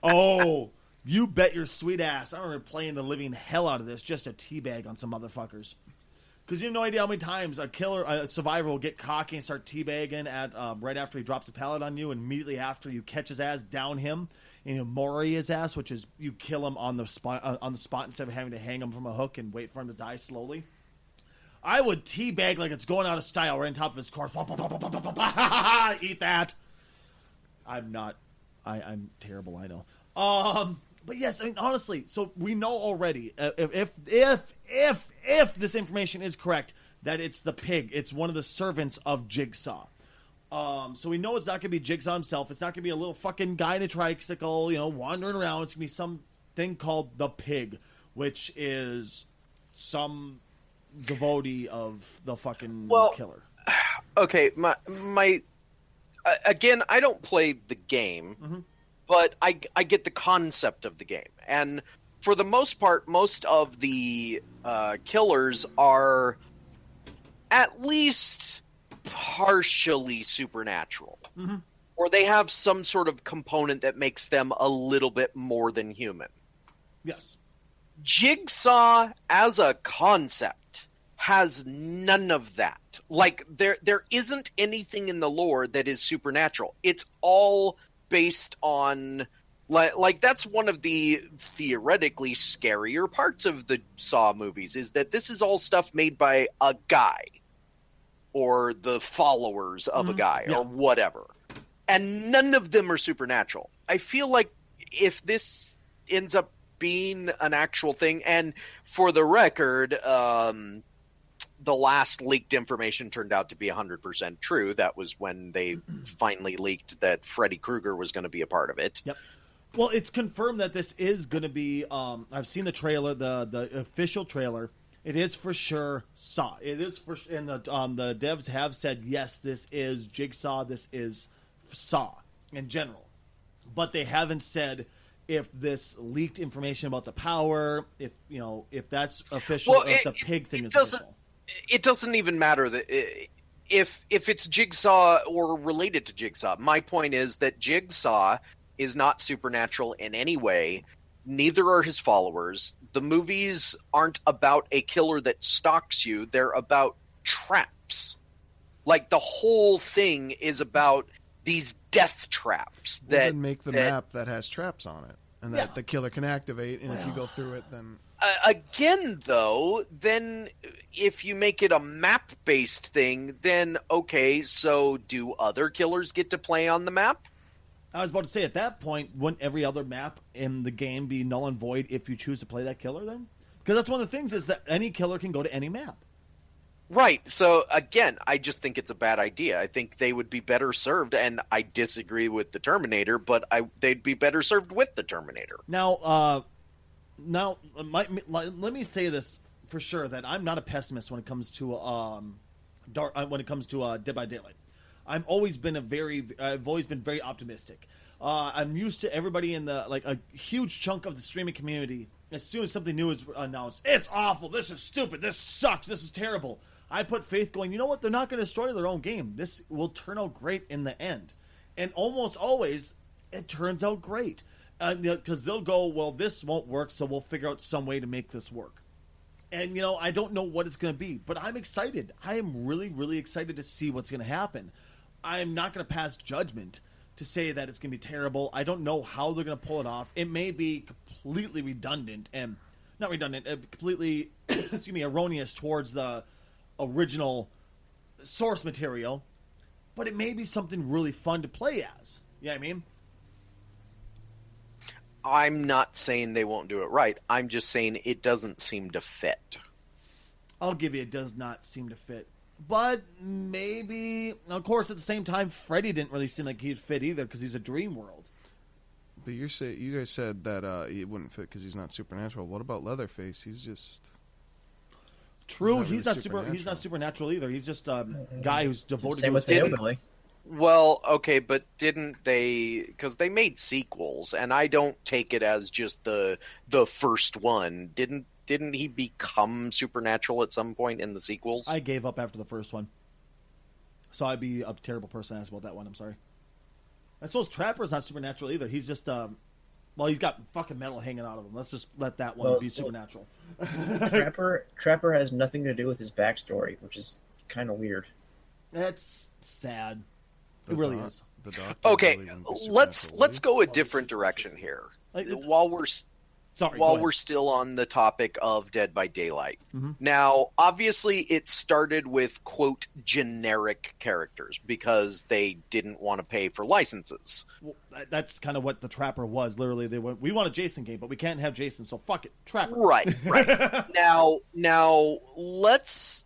Oh, you bet your sweet ass. I remember playing the living hell out of this just to teabag on some motherfuckers. Because you have no idea how many times a survivor will get cocky and start teabagging at right after he drops a pallet on you, and immediately after you catch his ass, down him, and you mori his ass, which is you kill him on the spot instead of having to hang him from a hook and wait for him to die slowly. I would teabag like it's going out of style right on top of his corpse. Eat that. I'm terrible, I know. But yes, I mean, honestly, so we know already, if this information is correct, that it's the pig. It's one of the servants of Jigsaw. So we know it's not going to be Jigsaw himself. It's not going to be a little fucking guy in a tricycle, wandering around. It's going to be something called the pig, which is some devotee of the fucking killer. Okay, my again, I don't play the game. Mm-hmm. But I get the concept of the game. And for the most part, most of the killers are at least partially supernatural. Mm-hmm. Or they have some sort of component that makes them a little bit more than human. Yes. Jigsaw, as a concept, has none of that. Like, there isn't anything in the lore that is supernatural. It's all based on like that's one of the theoretically scarier parts of the Saw movies, is that this is all stuff made by a guy or the followers of a guy or whatever, and none of them are supernatural. I feel like if this ends up being an actual thing, and for the record, the last leaked information turned out to be 100% true. That was when they finally leaked that Freddy Krueger was going to be a part of it. Yep. Well, it's confirmed that this is going to be. I've seen the trailer, the official trailer. It is for sure Saw. It is for, and the devs have said yes, this is Jigsaw. This is Saw in general, but they haven't said if this leaked information about the power, if that's official, well, if the pig thing is official. It doesn't even matter that if it's Jigsaw or related to Jigsaw. My point is that Jigsaw is not supernatural in any way. Neither are his followers. The movies aren't about a killer that stalks you. They're about traps. Like, the whole thing is about these death traps that make the map that has traps on it, and that the killer can activate. And if you go through it, then again, though, then if you make it a map-based thing, then okay, so do other killers get to play on the map? I was about to say, at that point, wouldn't every other map in the game be null and void if you choose to play that killer then? Because that's one of the things, is that any killer can go to any map. Right. So, again, I just think it's a bad idea. I think they would be better served, and I disagree with the Terminator, but they'd be better served with the Terminator. Now, let me say this for sure, that I'm not a pessimist when it comes to Dead by Daylight. I've always been very optimistic. I'm used to everybody in a huge chunk of the streaming community. As soon as something new is announced, it's awful. This is stupid. This sucks. This is terrible. I put faith going, you know what? They're not going to destroy their own game. This will turn out great in the end. And almost always, it turns out great. Because they'll go, well, this won't work, so we'll figure out some way to make this work. And, I don't know what it's going to be, but I'm excited. I am really, really excited to see what's going to happen. I'm not going to pass judgment to say that it's going to be terrible. I don't know how they're going to pull it off. It may be completely redundant and not redundant, completely erroneous towards the original source material, but it may be something really fun to play as. You know what I mean? I'm not saying they won't do it right. I'm just saying it doesn't seem to fit. I'll give you, it does not seem to fit. But maybe, of course, at the same time, Freddy didn't really seem like he'd fit either because he's a dream world. But you guys said that he wouldn't fit because he's not supernatural. What about Leatherface? He's just true. He's not supernatural either. He's just a guy who's devoted Same to with his family. Hillbilly. Well, okay, but didn't they? Because they made sequels, and I don't take it as just the first one. Didn't he become supernatural at some point in the sequels? I gave up after the first one, so I'd be a terrible person to ask about that one. I'm sorry. I suppose Trapper's not supernatural either. He's just well, he's got fucking metal hanging out of him. Let's just let that one be supernatural. Trapper has nothing to do with his backstory, which is kind of weird. That's sad. It really is. The doctor Okay, really wouldn't be let's supernatural, go a different direction here. While we're still on the topic of Dead by Daylight. Mm-hmm. Now, obviously, it started with, quote, generic characters because they didn't want to pay for licenses. Well, that's kind of what the Trapper was. Literally, they went, we want a Jason game, but we can't have Jason, so fuck it, Trapper. Right. Now, let's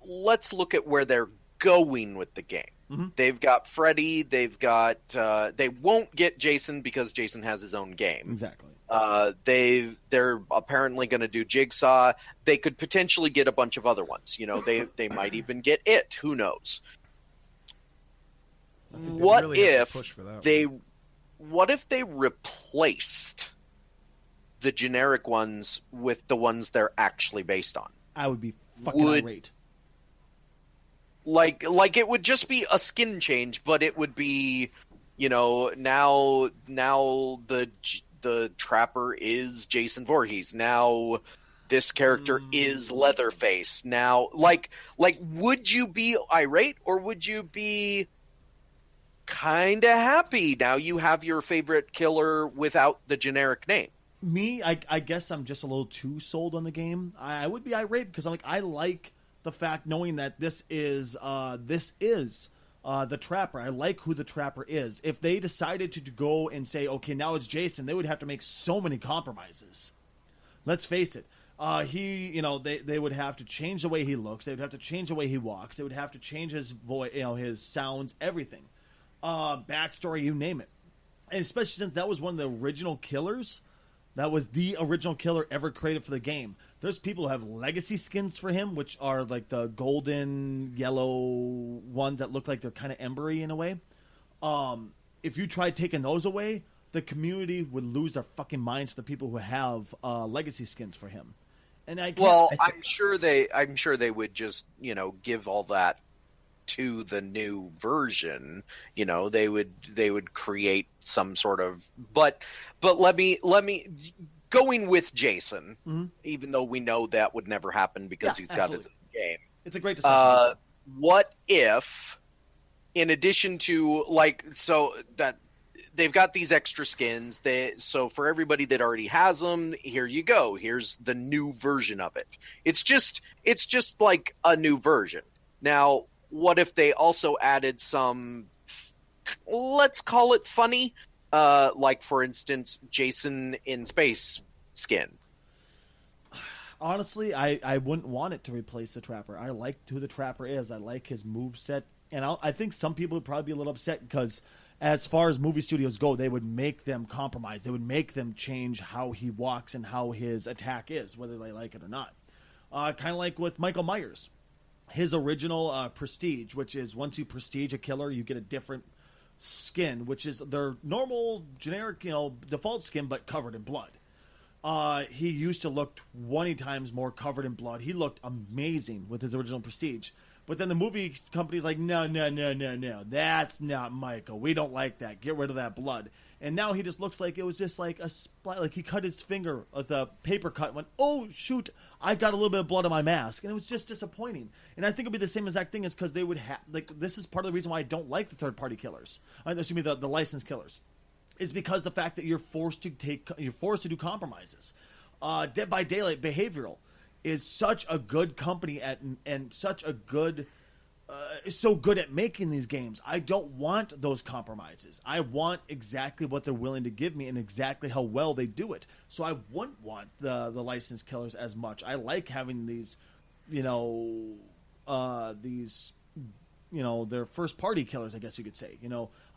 look at where they're going with the game. Mm-hmm. They've got Freddy. They've got. They won't get Jason because Jason has his own game. Exactly. They're apparently going to do Jigsaw. They could potentially get a bunch of other ones. You know, they might even get It. Who knows? What if they replaced the generic ones with the ones they're actually based on? I would be fucking irate. Like it would just be a skin change, but it would be, you know, now the Trapper is Jason Voorhees. Now this character is Leatherface. Now, like, would you be irate or would you be kind of happy? Now you have your favorite killer without the generic name. Me, I guess I'm just a little too sold on the game. I would be irate because I like the fact knowing that this is the Trapper. I like who the Trapper is. If they decided to go and say, okay, now it's Jason, they would have to make so many compromises. Let's face it. They would have to change the way he looks. They would have to change the way he walks. They would have to change his voice, his sounds, everything. Backstory, you name it. And especially since that was one of the original killers. That was the original killer ever created for the game. There's people who have legacy skins for him, which are like the golden, yellow ones that look like they're kind of embery in a way. If you tried taking those away, the community would lose their fucking minds to the people who have legacy skins for him. And I'm sure they would just, give all that to the new version. They would create some sort of but let me going with Jason, mm-hmm. even though we know that would never happen because he's got his game. It's a great discussion. What if, in addition to so that they've got these extra skins, so for everybody that already has them, here you go. Here's the new version of it. It's just like a new version. Now, what if they also added some, let's call it funny, like for instance, Jason in space skin? Honestly, I wouldn't want it to replace the Trapper. I like who the Trapper is. I like his moveset. And I think some people would probably be a little upset because as far as movie studios go, they would make them compromise. They would make them change how he walks and how his attack is, whether they like it or not. Kind of like with Michael Myers. His original Prestige, which is once you prestige a killer, you get a different skin, which is their normal, generic, default skin, but covered in blood. He used to look 20 times more covered in blood. He looked amazing with his original Prestige. But then the movie company's like, no, that's not Michael. We don't like that. Get rid of that blood. And now he just looks like it was just like a splat. Like he cut his finger with a paper cut and went, oh, shoot, I got a little bit of blood on my mask. And it was just disappointing. And I think it would be the same exact thing is because they would have, this is part of the reason why I don't like the third-party killers. Excuse me, the licensed killers. Is because the fact that you're forced to do compromises. Dead by Daylight Behavioral is such a good company and such a good is so good at making these games. I don't want those compromises. I want exactly what they're willing to give me and exactly how well they do it. So I wouldn't want the licensed killers as much. I like having these, they're first party killers, I guess you could say.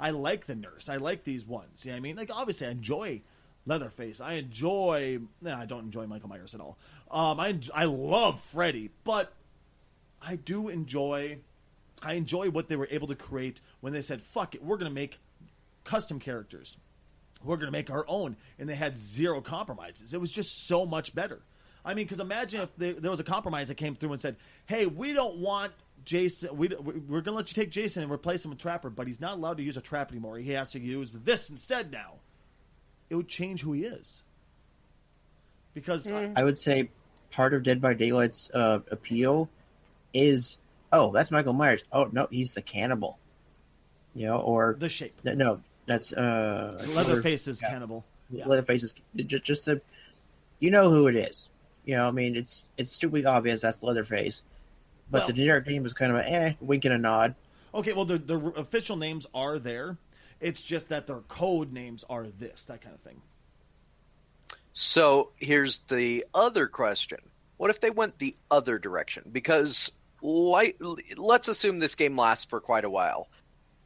I like the nurse. I like these ones. You know what I mean? Like obviously I enjoy Leatherface. I don't enjoy Michael Myers at all. I love Freddy, but I do enjoy I enjoy what they were able to create when they said, fuck it, we're going to make custom characters. We're going to make our own. And they had zero compromises. It was just so much better. I mean, because imagine if there was a compromise that came through and said, hey, we don't want Jason. We're going to let you take Jason and replace him with Trapper, but he's not allowed to use a trap anymore. He has to use this instead now. It would change who he is. Because I would say part of Dead by Daylight's appeal is, oh, that's Michael Myers. Oh, no, he's the cannibal. You know, or the shape. No, that's Leatherface is cannibal. Yeah. Leatherface is just a, you know who it is. You know, I mean, it's stupidly obvious that's Leatherface, but the generic name was kind of a wink and a nod. Okay, well, the official names are there. It's just that their code names are that kind of thing. So here's the other question. What if they went the other direction? Because let's assume this game lasts for quite a while.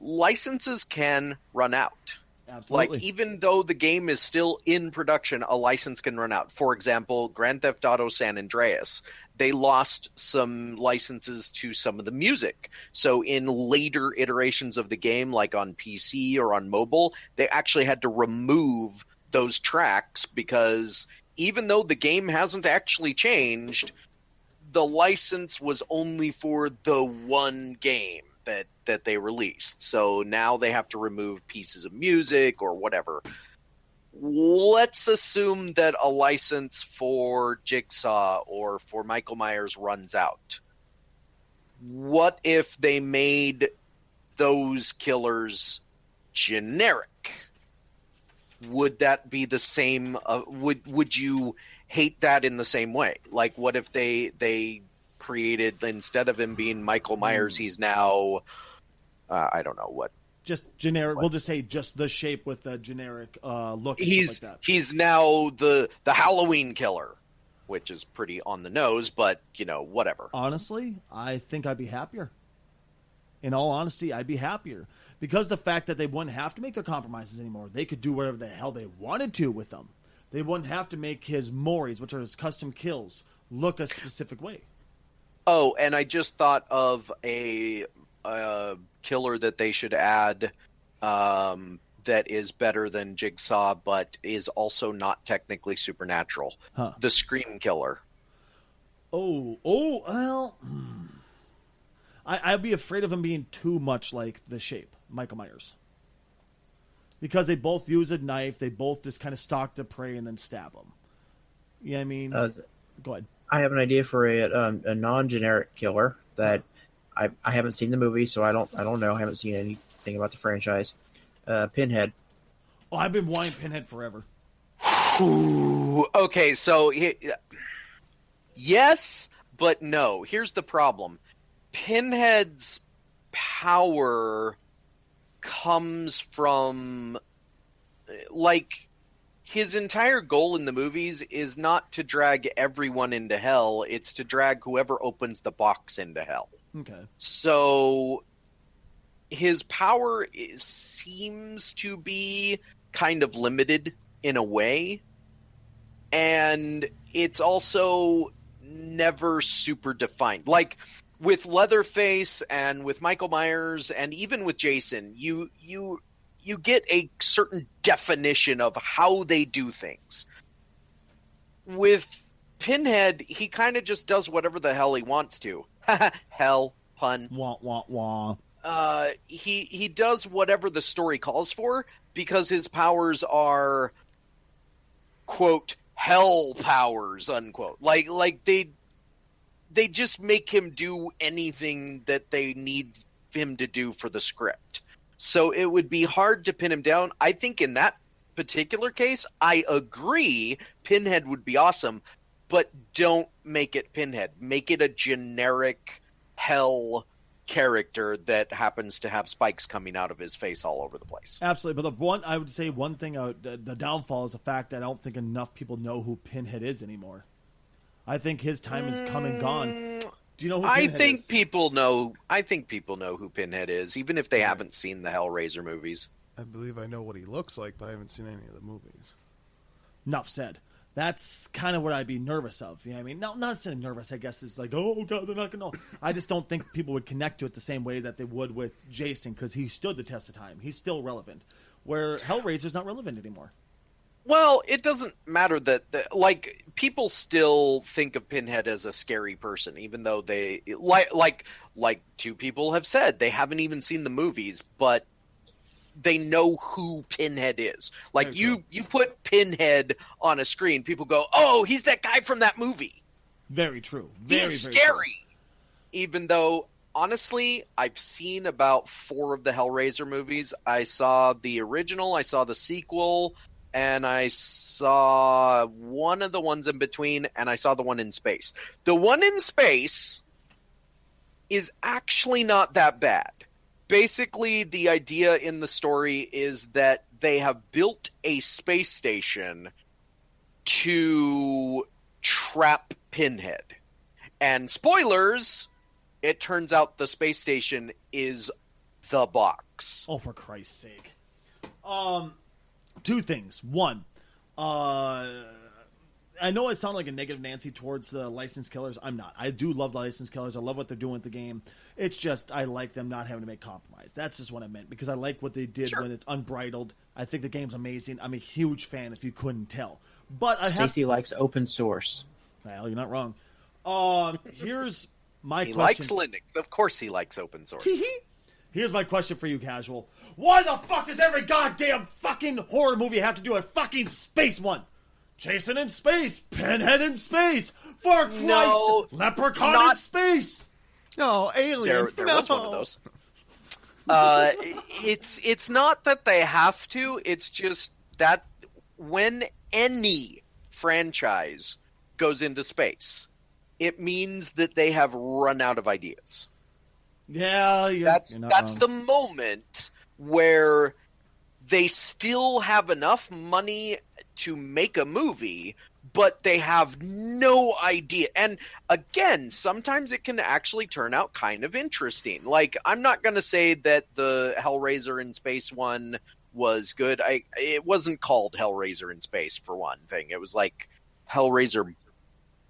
Licenses can run out. Absolutely. Like, even though the game is still in production, a license can run out. For example, Grand Theft Auto San Andreas, they lost some licenses to some of the music. So in later iterations of the game, like on PC or on mobile, they actually had to remove those tracks because even though the game hasn't actually changed, the license was only for the one game that they released. So now they have to remove pieces of music or whatever. Let's assume that a license for Jigsaw or for Michael Myers runs out. What if they made those killers generic? Would that be the same? Would you hate that in the same way? Like, what if they created, instead of him being Michael Myers, he's now I don't know what. Just generic. We'll just say just the shape with the generic look. And He's stuff like that. He's now the Halloween killer, which is pretty on the nose, but whatever. Honestly, I think I'd be happier. In all honesty, I'd be happier because the fact that they wouldn't have to make their compromises anymore. They could do whatever the hell they wanted to with them. They wouldn't have to make his moris, which are his custom kills, look a specific way. Oh, and I just thought of a killer that they should add that is better than Jigsaw, but is also not technically supernatural. Huh. The Scream Killer. Well, I'd be afraid of him being too much like the shape, Michael Myers. Because they both use a knife, they both just kind of stalk the prey and then stab him. Yeah, I mean, go ahead. I have an idea for a non-generic killer that I haven't seen the movie, so I don't know. I haven't seen anything about the franchise. Pinhead. Oh, I've been wanting Pinhead forever. Ooh, okay, so yes, but no. Here's the problem. Pinhead's power comes from, like, his entire goal in the movies is not to drag everyone into hell, it's to drag whoever opens the box into hell. Okay. So his power seems to be kind of limited in a way, and it's also never super defined. Like with Leatherface and with Michael Myers and even with Jason, you get a certain definition of how they do things. With Pinhead, he kind of just does whatever the hell he wants to. Hell, pun. Wah, wah, wah. He does whatever the story calls for because his powers are, quote, hell powers, unquote. Like they just make him do anything that they need him to do for the script. So it would be hard to pin him down. I think in that particular case, I agree Pinhead would be awesome, but don't make it Pinhead. Make it a generic hell character that happens to have spikes coming out of his face all over the place. Absolutely. But I would say one thing, the downfall is the fact that I don't think enough people know who Pinhead is anymore. I think his time is come and gone. Do you know who Pinhead is? I think people know who Pinhead is, even if they haven't seen the Hellraiser movies. I believe I know what he looks like, but I haven't seen any of the movies. Enough said. That's kind of what I'd be nervous of. You know what I mean? No, not saying nervous, I guess, is like, oh, God, they're not going to know. I just don't think people would connect to it the same way that they would with Jason, because he stood the test of time. He's still relevant, where Hellraiser's not relevant anymore. Well, it doesn't matter that like, people still think of Pinhead as a scary person, even though they, like two people have said, they haven't even seen the movies, but they know who Pinhead is. Like, you put Pinhead on a screen, people go, oh, he's that guy from that movie. Very true. He's scary. Even though, honestly, I've seen about 4 of the Hellraiser movies. I saw the original, I saw the sequel, and I saw one of the ones in between, and I saw the one in space. The one in space is actually not that bad. Basically, the idea in the story is that they have built a space station to trap Pinhead. And spoilers, it turns out the space station is the box. Oh, for Christ's sake. 2 things. One, I know it sounded like a negative Nancy towards the licensed killers. I'm not. I do love the licensed killers. I love what they're doing with the game. It's just I like them not having to make compromise. That's just what I meant, because I like what they did when it's unbridled. I think the game's amazing. I'm a huge fan, if you couldn't tell. But Stacey likes open source. Well, you're not wrong. Here's my he question. Likes Linux. Of course he likes open source. Here's my question for you, Casual. Why the fuck does every goddamn fucking horror movie have to do a fucking space one? Jason in space, Pinhead in space, for Christ, Leprechaun in space. No, Alien. There was one of those. It's not that they have to. It's just that when any franchise goes into space, it means that they have run out of ideas. Yeah, that's the moment where they still have enough money to make a movie, but they have no idea. And again, sometimes it can actually turn out kind of interesting. Like, I'm not going to say that the Hellraiser in Space one was good. It wasn't called Hellraiser in Space, for one thing. It was like Hellraiser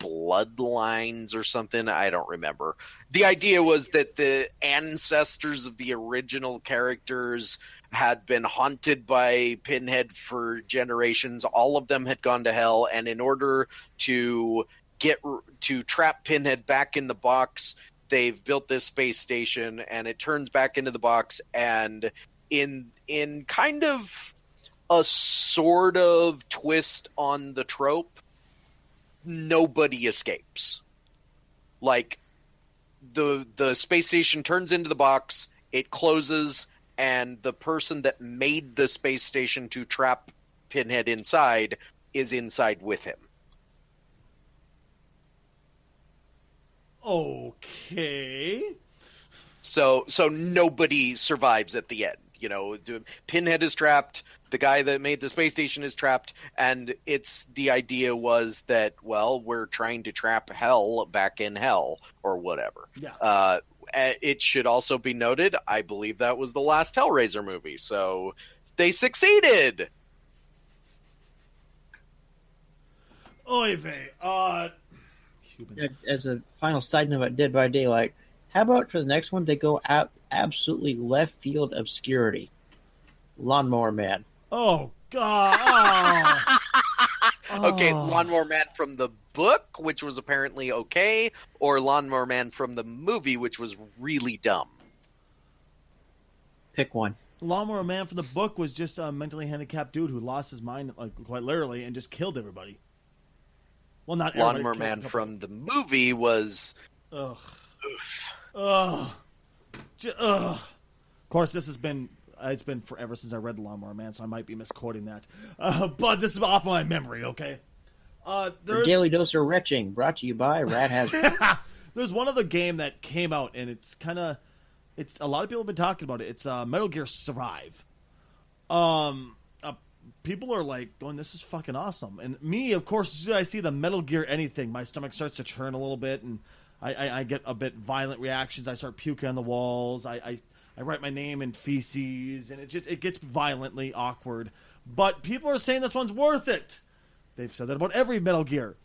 Bloodlines or something. I don't remember. The idea was that the ancestors of the original characters had been haunted by Pinhead for generations. All of them had gone to hell, and in order to trap Pinhead back in the box, they've built this space station, and it turns back into the box, and in kind of a sort of twist on the trope, nobody escapes. Like, the space station turns into the box, it closes, and the person that made the space station to trap Pinhead inside is inside with him. Okay. So nobody survives at the end. You know, Pinhead is trapped, the guy that made the space station is trapped, and the idea was that, well, we're trying to trap hell back in hell, or whatever. Yeah. It should also be noted, I believe that was the last Hellraiser movie, so they succeeded! Oy vey. As a final side note about Dead by Daylight, how about for the next one, they go out absolutely left field obscurity? Lawnmower Man. Oh, God. Oh. Okay, Lawnmower Man from the book, which was apparently okay, or Lawnmower Man from the movie, which was really dumb. Pick one. Lawnmower Man from the book was just a mentally handicapped dude who lost his mind, like, quite literally, and just killed everybody. Well, not everybody. Lawnmower Man from the movie was... Ugh. Ugh. Ugh. Of course, this has been... It's been forever since I read The Lawnmower Man, so I might be misquoting that. But this is off my memory, okay? Your Daily Dose of Retching, brought to you by Rat Hazard. There's one other game that came out, and it's kind of... a lot of people have been talking about it. It's Metal Gear Survive. People are like going, this is fucking awesome. And me, of course, as soon as I see the Metal Gear anything, my stomach starts to churn a little bit, and I get a bit violent reactions. I start puking on the walls. I write my name in feces, and it gets violently awkward. But people are saying this one's worth it. they've said that about every Metal Gear.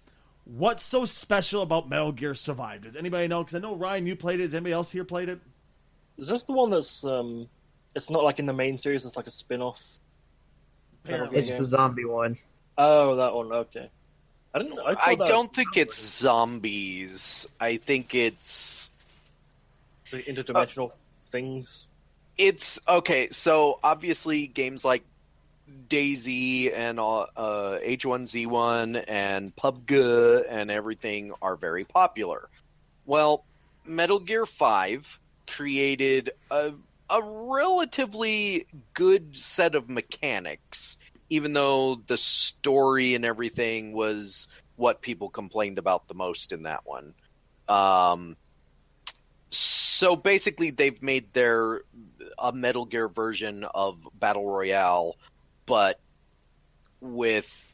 What's so special about Metal Gear Survive? Does anybody know? Because I know, Ryan, you played it. Has anybody else here played it? Is this the one that's it's not like in the main series, it's like a spin-off? Apparently. It's the zombie one. Oh, that one, okay. I don't think it's zombies. I think it's the interdimensional things. It's okay. So obviously, games like DayZ and H1Z1 and PUBG and everything are very popular. Well, Metal Gear 5 created a relatively good set of mechanics, even though the story and everything was what people complained about the most in that one. So basically, they've made a Metal Gear version of Battle Royale, but with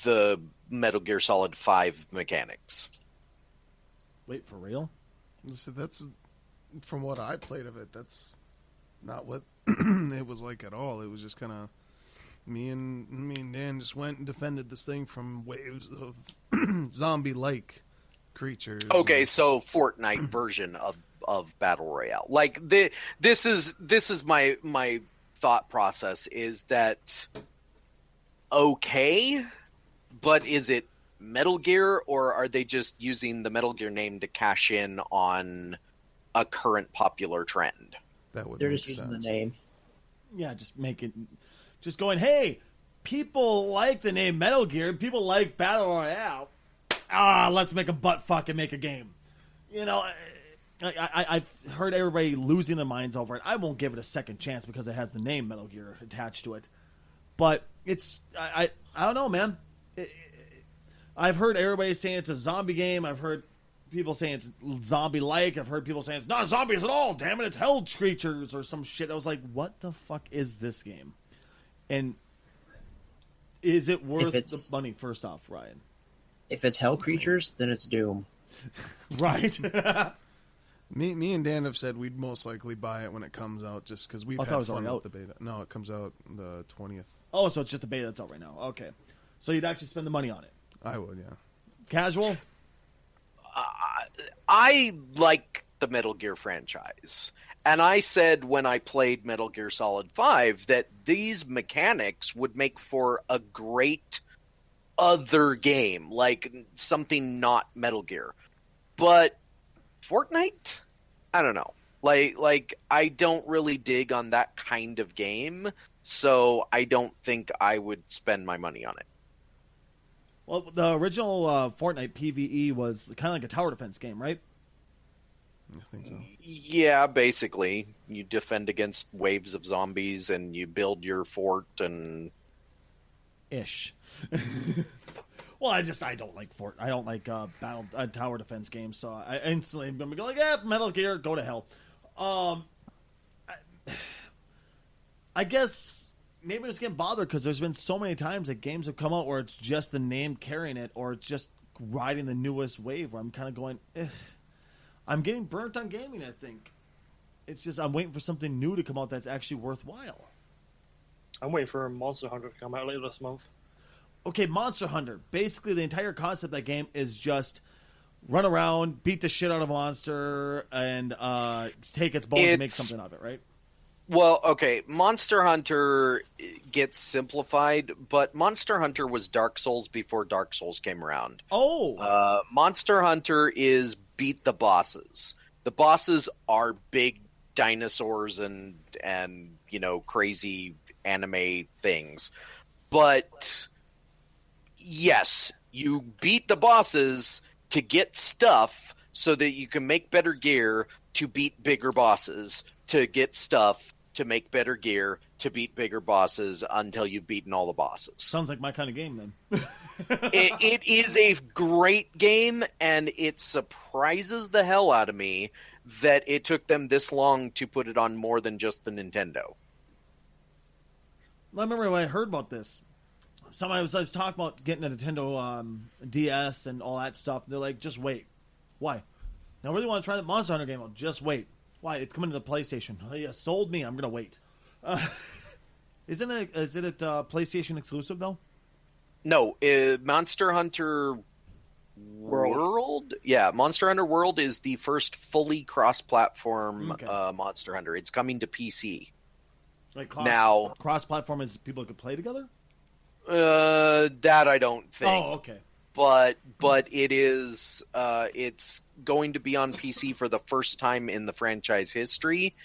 the Metal Gear Solid 5 mechanics. Wait, for real? So that's, from what I played of it, that's not what it was like at all. It was just kind of me and Dan just went and defended this thing from waves of zombie-like creatures. Okay, so Fortnite version of Battle Royale. Like this is my thought process is that okay, but is it Metal Gear, or are they just using the Metal Gear name to cash in on a current popular trend? That would They're make just using sense. the name. Yeah, just going, hey, people like the name Metal Gear, people like Battle Royale. Let's make a butt fuck and make a game. You know, I've heard everybody losing their minds over it. I won't give it a second chance because it has the name Metal Gear attached to it. But it's, I don't know, man. I've heard everybody saying it's a zombie game. I've heard people saying it's zombie-like. I've heard people saying it's not zombies at all. Damn it, it's hell creatures or some shit. I was like, what the fuck is this game? And is it worth the money, first off, Ryan? If it's hell creatures, then it's Doom. Right? Me and Dan have said we'd most likely buy it when it comes out, just because we've I thought it had was fun already with the beta. No, it comes out the 20th. Oh, so it's just the beta that's out right now. Okay. So you'd actually spend the money on it. I would, yeah. Casual? I like the Metal Gear franchise. And I said when I played Metal Gear Solid 5 that these mechanics would make for a great other game, like something not Metal Gear. But Fortnite? I don't know. Like I don't really dig on that kind of game, so I don't think I would spend my money on it. Well, the original Fortnite PvE was kind of like a tower defense game, right? I think so. Yeah, basically. You defend against waves of zombies and you build your fort and... Ish. Well, I don't like I don't like tower defense games, so I instantly am going to go like, Metal Gear, go to hell. I guess maybe I'm just getting bothered because there's been so many times that games have come out where it's just the name carrying it or it's just riding the newest wave where I'm kind of going, I'm getting burnt on gaming, I think. It's just I'm waiting for something new to come out that's actually worthwhile. I'm waiting for Monster Hunter to come out later this month. Okay, Monster Hunter. Basically, the entire concept of that game is just run around, beat the shit out of a monster, and take its bones and make something of it, right? Well, okay, Monster Hunter gets simplified, but Monster Hunter was Dark Souls before Dark Souls came around. Oh! Monster Hunter is beat the bosses. The bosses are big dinosaurs and crazy anime things. But yes, you beat the bosses to get stuff so that you can make better gear to beat bigger bosses, to get stuff to make better gear to beat bigger bosses until you've beaten all the bosses. Sounds like my kind of game, then. It is a great game, and it surprises the hell out of me that it took them this long to put it on more than just the Nintendo. I remember when I heard about this. Somebody was talking about getting a Nintendo DS and all that stuff. They're like, just wait. Why? I really want to try that Monster Hunter game out. Just wait. Why? It's coming to the PlayStation. Oh, yeah, sold me. I'm going to wait. Is it PlayStation exclusive, though? No, Monster Hunter World? Yeah, Monster Hunter World is the first fully cross-platform Monster Hunter. It's coming to PC. Like now, cross-platform is people could play together? That I don't think. Oh, okay. But it is it's going to be on PC for the first time in the franchise history,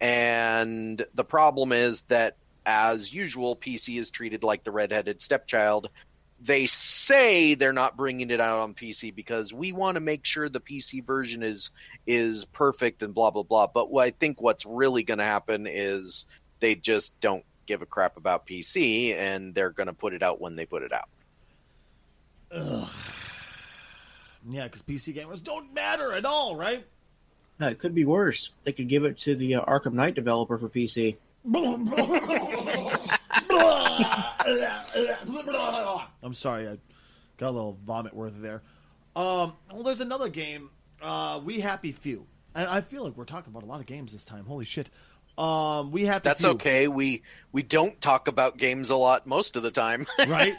and the problem is that, as usual, PC is treated like the redheaded stepchild. They say they're not bringing it out on PC because we want to make sure the PC version is perfect and blah blah blah. But I think what's really going to happen is they just don't give a crap about PC, and they're going to put it out when they put it out. Ugh. Yeah, because PC gamers don't matter at all, right? No, it could be worse. They could give it to the Arkham Knight developer for PC. I'm sorry, I got a little vomit worthy there. Well, there's another game, We Happy Few. And I feel like we're talking about a lot of games this time. Holy shit. We Happy That's Few. okay. We don't talk about games a lot most of the time. Right?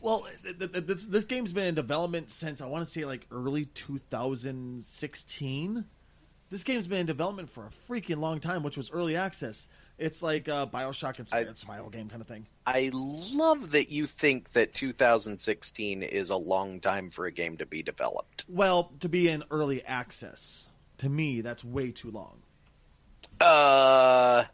Well, this game's been in development since, I want to say, like early 2016. This game's been in development for a freaking long time, which was early access. It's like a Bioshock-inspired survival game kind of thing. I love that you think that 2016 is a long time for a game to be developed. Well, to be in early access, to me, that's way too long. Minecraft,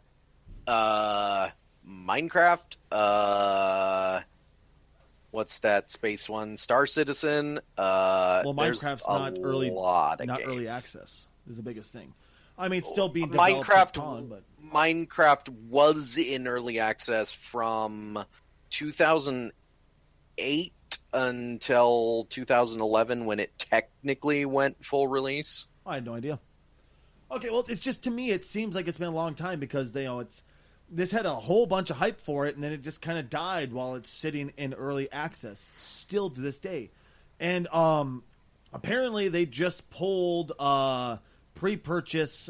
what's that space one? Star Citizen. Well, Minecraft's not early games. access is the biggest thing. I mean, it's still being developed but Minecraft was in early access from 2008 until 2011 when it technically went full release. I had no idea. Okay, well, it's just, to me, it seems like it's been a long time because this had a whole bunch of hype for it, and then it just kind of died while it's sitting in early access, still to this day. And apparently they just pulled pre-purchase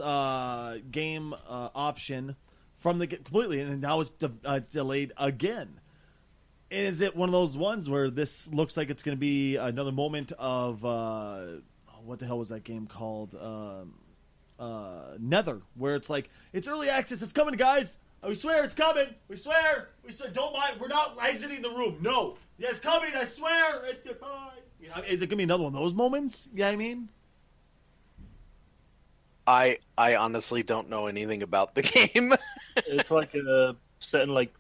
game option from the completely, and now it's delayed again. Is it one of those ones where this looks like it's going to be another moment of what the hell was that game called? Nether, where it's like, it's early access, it's coming, guys. We swear it's coming. We swear. Don't mind. We're not exiting the room. No. Yeah, it's coming. I swear. You know, is it gonna be another one of those moments? Yeah, I mean. I honestly don't know anything about the game. It's like set in like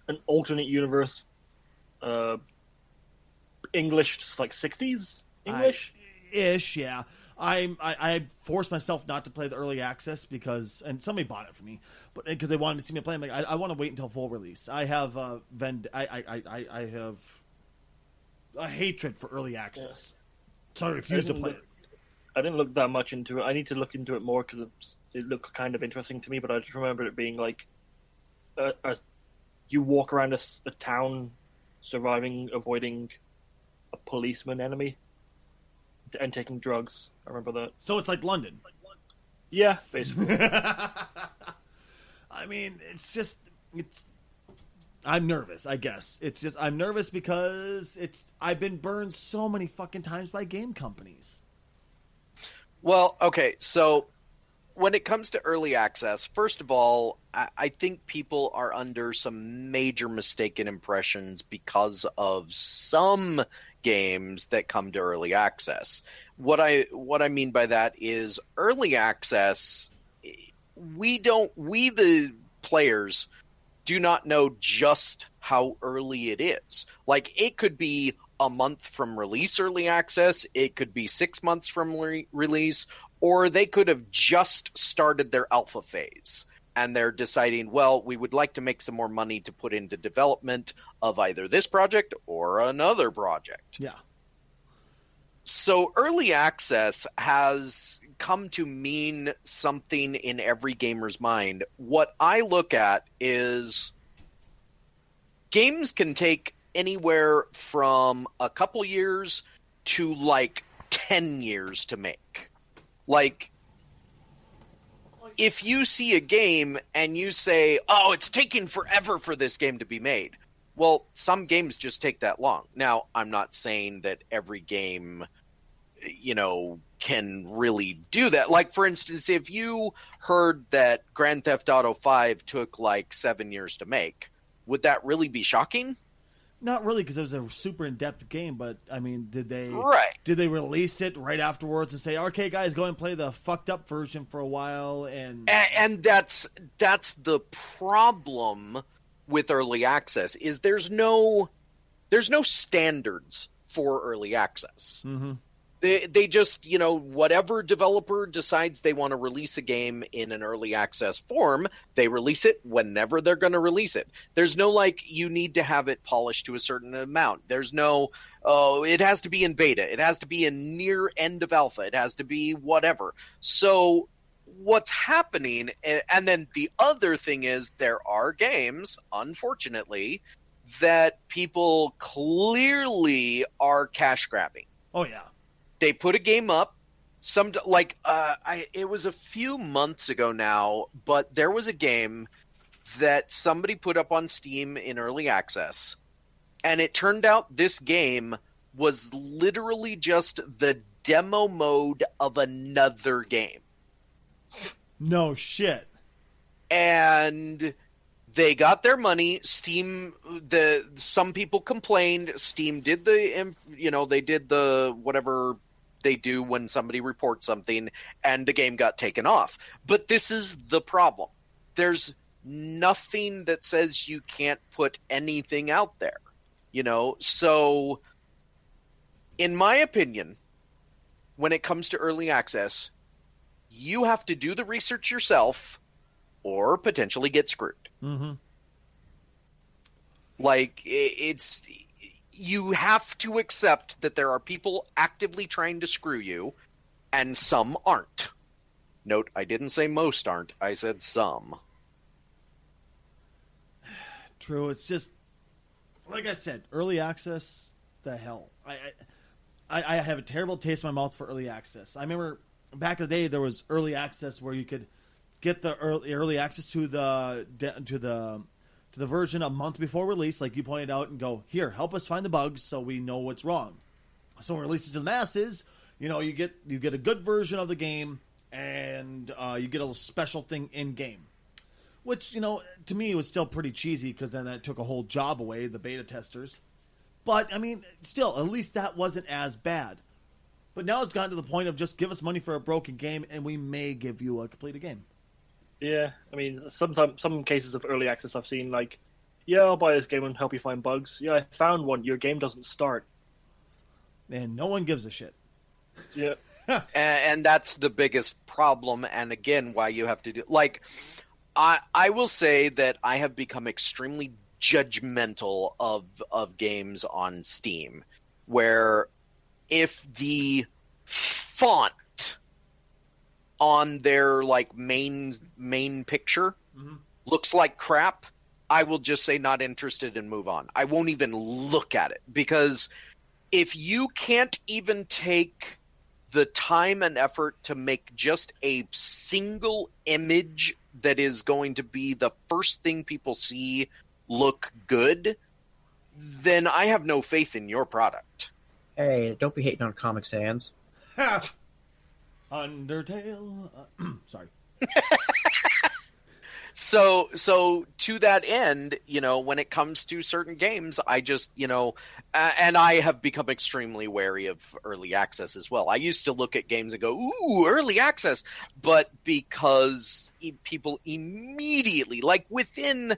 an alternate universe, English, just like 60s English. Ish, yeah. I forced myself not to play the early access and somebody bought it for me, but because they wanted to see me play, I'm like, I want to wait until full release. I have I have a hatred for early access, so I refuse to play it. I didn't look that much into it. I need to look into it more because it looks kind of interesting to me. But I just remember it being like, you walk around a town, surviving, avoiding a policeman enemy, and taking drugs. I remember that. So it's like London. Yeah, basically. I mean, I'm nervous, I guess. I'm nervous because I've been burned so many fucking times by game companies. Well, okay, so when it comes to early access, first of all, I think people are under some major mistaken impressions because of some games that come to early access. What I mean by that is early access, we the players do not know just how early it is. Like, it could be a month from release early access, it could be 6 months from release, or they could have just started their alpha phase and they're deciding, well, we would like to make some more money to put into development of either this project or another project. Yeah. So early access has come to mean something in every gamer's mind. What I look at is games can take anywhere from a couple years to like 10 years to make. Like, if you see a game and you say, oh, it's taking forever for this game to be made, Well, some games just take that long. Now, I'm not saying that every game, can really do that. Like, for instance, if you heard that Grand Theft Auto 5 took like 7 years to make, would that really be shocking? Not really, because it was a super in-depth game. But I mean, did they release it right afterwards and say, "Okay, guys, go and play the fucked up version for a while"? And that's the problem with early access is there's no standards for early access. Mm-hmm. They just, whatever developer decides they want to release a game in an early access form, they release it whenever they're going to release it. There's no, you need to have it polished to a certain amount. There's no, it has to be in beta. It has to be in near end of alpha. It has to be whatever. So what's happening, and then the other thing is there are games, unfortunately, that people clearly are cash grabbing. Oh, yeah. They put a game up. It was a few months ago now, but there was a game that somebody put up on Steam in early access, and it turned out this game was literally just the demo mode of another game. No shit. And they got their money. Steam, some people complained. Steam did they did the whatever they do when somebody reports something, and the game got taken off. But this is the problem. There's nothing that says you can't put anything out there, So, in my opinion, when it comes to early access, you have to do the research yourself or potentially get screwed. Mm-hmm. You have to accept that there are people actively trying to screw you, and some aren't. Note, I didn't say most aren't. I said some. True. It's just, like I said, early access, the hell. I have a terrible taste in my mouth for early access. I remember back in the day there was early access where you could get the early access to the version a month before release, like you pointed out, and go, here, help us find the bugs so we know what's wrong. So when it releases to the masses, you get a good version of the game, and you get a little special thing in game, which to me was still pretty cheesy because then that took a whole job away, the beta testers. But I mean, still, at least that wasn't as bad. But now it's gotten to the point of just give us money for a broken game, and we may give you a completed game. Yeah, I mean, some cases of early access I've seen, I'll buy this game and help you find bugs. Yeah, I found one. Your game doesn't start. And no one gives a shit. Yeah. And that's the biggest problem, and again, why you have to do... I will say that I have become extremely judgmental of games on Steam, where if the font on their main picture looks like crap, I will just say not interested and move on. I won't even look at it, because if you can't even take the time and effort to make just a single image that is going to be the first thing people see look good, then I have no faith in your product. Hey, don't be hating on Comic Sans. Undertale. Sorry. So to that end, when it comes to certain games, I just, and I have become extremely wary of early access as well. I used to look at games and go, ooh, early access. But because people immediately, within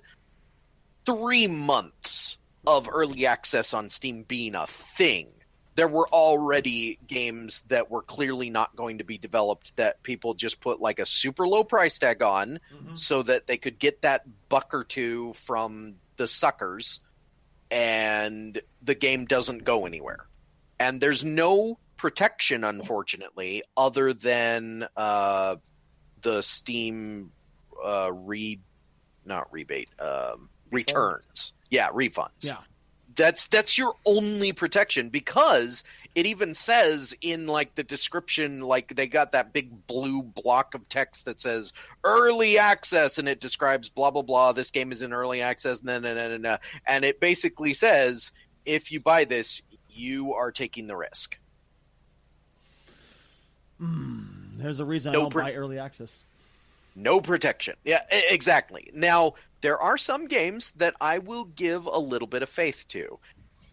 3 months of early access on Steam being a thing, there were already games that were clearly not going to be developed that people just put a super low price tag on so that they could get that buck or two from the suckers, and the game doesn't go anywhere. And there's no protection, unfortunately, other than the Steam returns. Yeah, refunds. Yeah. That's your only protection, because it even says in like the description, like they got that big blue block of text that says early access, and it describes blah blah blah. This game is in early access, and it basically says if you buy this, you are taking the risk. There's a reason I don't buy early access. No protection. Yeah, exactly. Now, there are some games that I will give a little bit of faith to.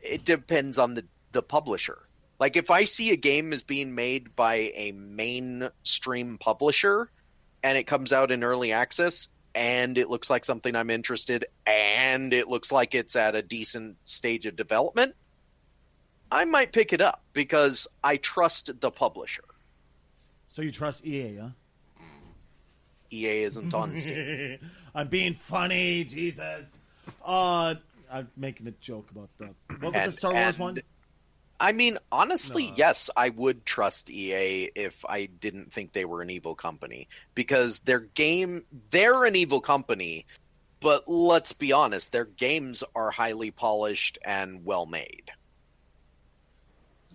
It depends on the publisher. Like, if I see a game is being made by a mainstream publisher and it comes out in early access and it looks like something I'm interested and it looks like it's at a decent stage of development, I might pick it up because I trust the publisher. So you trust EA, huh? EA isn't on Steam. I'm being funny, Jesus. I'm making a joke about what was the Star Wars one? I mean, honestly, yes, I would trust EA if I didn't think they were an evil company. Because they're an evil company, but let's be honest, their games are highly polished and well made.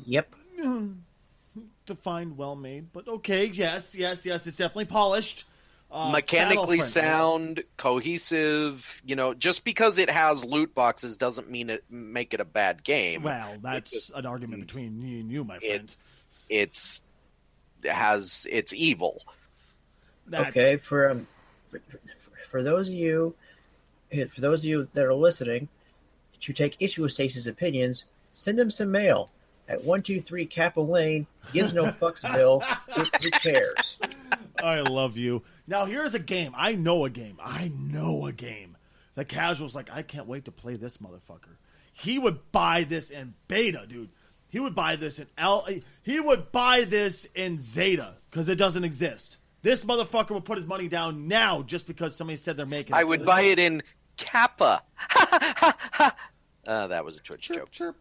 Yep. Defined well made, but okay, yes, it's definitely polished. Mechanically sound, cohesive. Just because it has loot boxes doesn't make it a bad game. Well, that's an argument between me and you, my friend. It's evil. Okay, for those of you that are listening, to take issue with Stacy's opinions, send him some mail at 123 Capel Lane. Gives no fucks, Bill. Who cares? I love you. Now, here's a game. I know a game. The casual's like, I can't wait to play this motherfucker. He would buy this in beta, dude. He would buy this in He would buy this in Zeta because it doesn't exist. This motherfucker would put his money down now just because somebody said they're making it. I would buy it in Kappa. That was a Twitch joke. Chirp,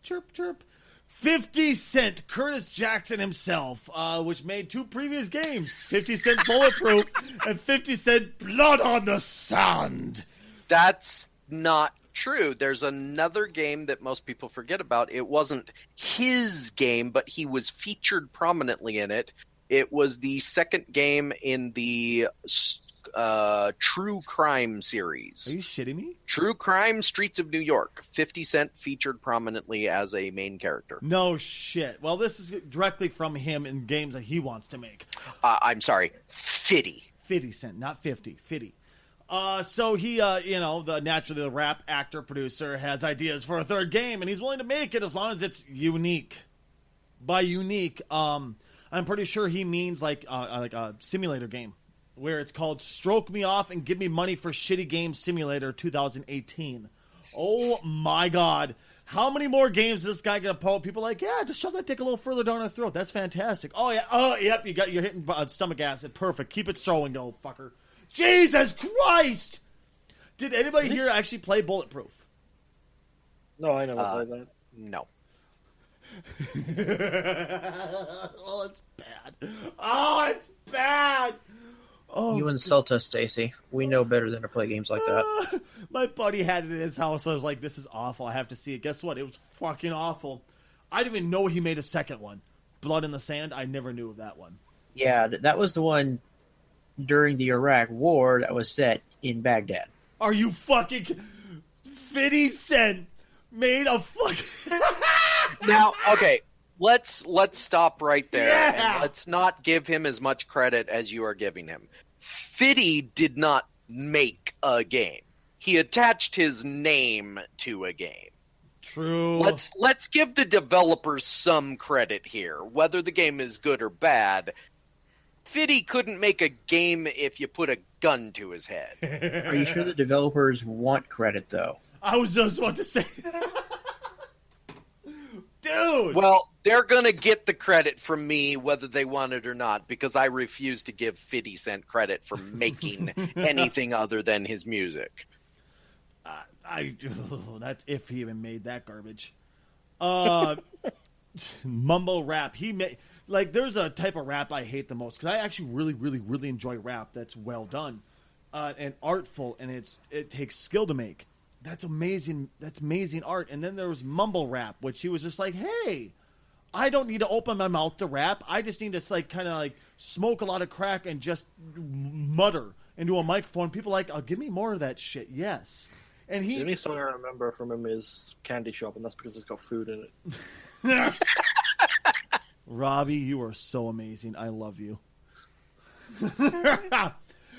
chirp, chirp. 50 Cent, Curtis Jackson himself, which made 2 previous games, 50 Cent Bulletproof and 50 Cent Blood on the Sand. That's not true. There's another game that most people forget about. It wasn't his game, but he was featured prominently in it. It was the second game in the True Crime series. Are you shitting me? True Crime Streets of New York. 50 Cent featured prominently as a main character. No shit. Well, this is directly from him in games that he wants to make. I'm sorry. 50. 50 Cent, not 50. 50. So he, naturally the rap actor, producer, has ideas for a third game, and he's willing to make it as long as it's unique. By unique, I'm pretty sure he means like a simulator game, where it's called Stroke Me Off and Give Me Money for Shitty Game Simulator 2018. Oh my God. How many more games is this guy going to pull? People are like, yeah, just shove that dick a little further down our throat. That's fantastic. Oh, yeah. Oh, yep. You're hitting stomach acid. Perfect. Keep it strolling, though, fucker. Jesus Christ! Did anybody here actually play Bulletproof? No, I never played that. No. Oh, it's bad. Oh, it's bad. Oh, you insult us, Stacy. We know better than to play games like that. My buddy had it in his house. I was like, this is awful. I have to see it. Guess what? It was fucking awful. I didn't even know he made a second one. Blood in the Sand. I never knew of that one. Yeah, that was the one during the Iraq War that was set in Baghdad. Are you fucking... 50 Cent made a fucking... Now, okay, let's stop right there. Yeah. And let's not give him as much credit as you are giving him. Fiddy did not make a game. He attached his name to a game. True. Let's give the developers some credit here. Whether the game is good or bad, Fiddy couldn't make a game if you put a gun to his head. Are you sure the developers want credit, though? I was just about to say... Dude! Well, they're going to get the credit from me whether they want it or not, because I refuse to give 50 Cent credit for making anything other than his music. That's if he even made that garbage. Mumble rap. He made... Like, there's a type of rap I hate the most, because I actually really, really, really enjoy rap that's well done and artful, and it takes skill to make. That's amazing. That's amazing art. And then there was mumble rap, which he was just like, hey, I don't need to open my mouth to rap. I just need to kind of smoke a lot of crack and just mutter into a microphone. People are like, oh, give me more of that shit. Yes. And The only song I remember from him is Candy Shop, and that's because it's got food in it. Robbie, you are so amazing. I love you.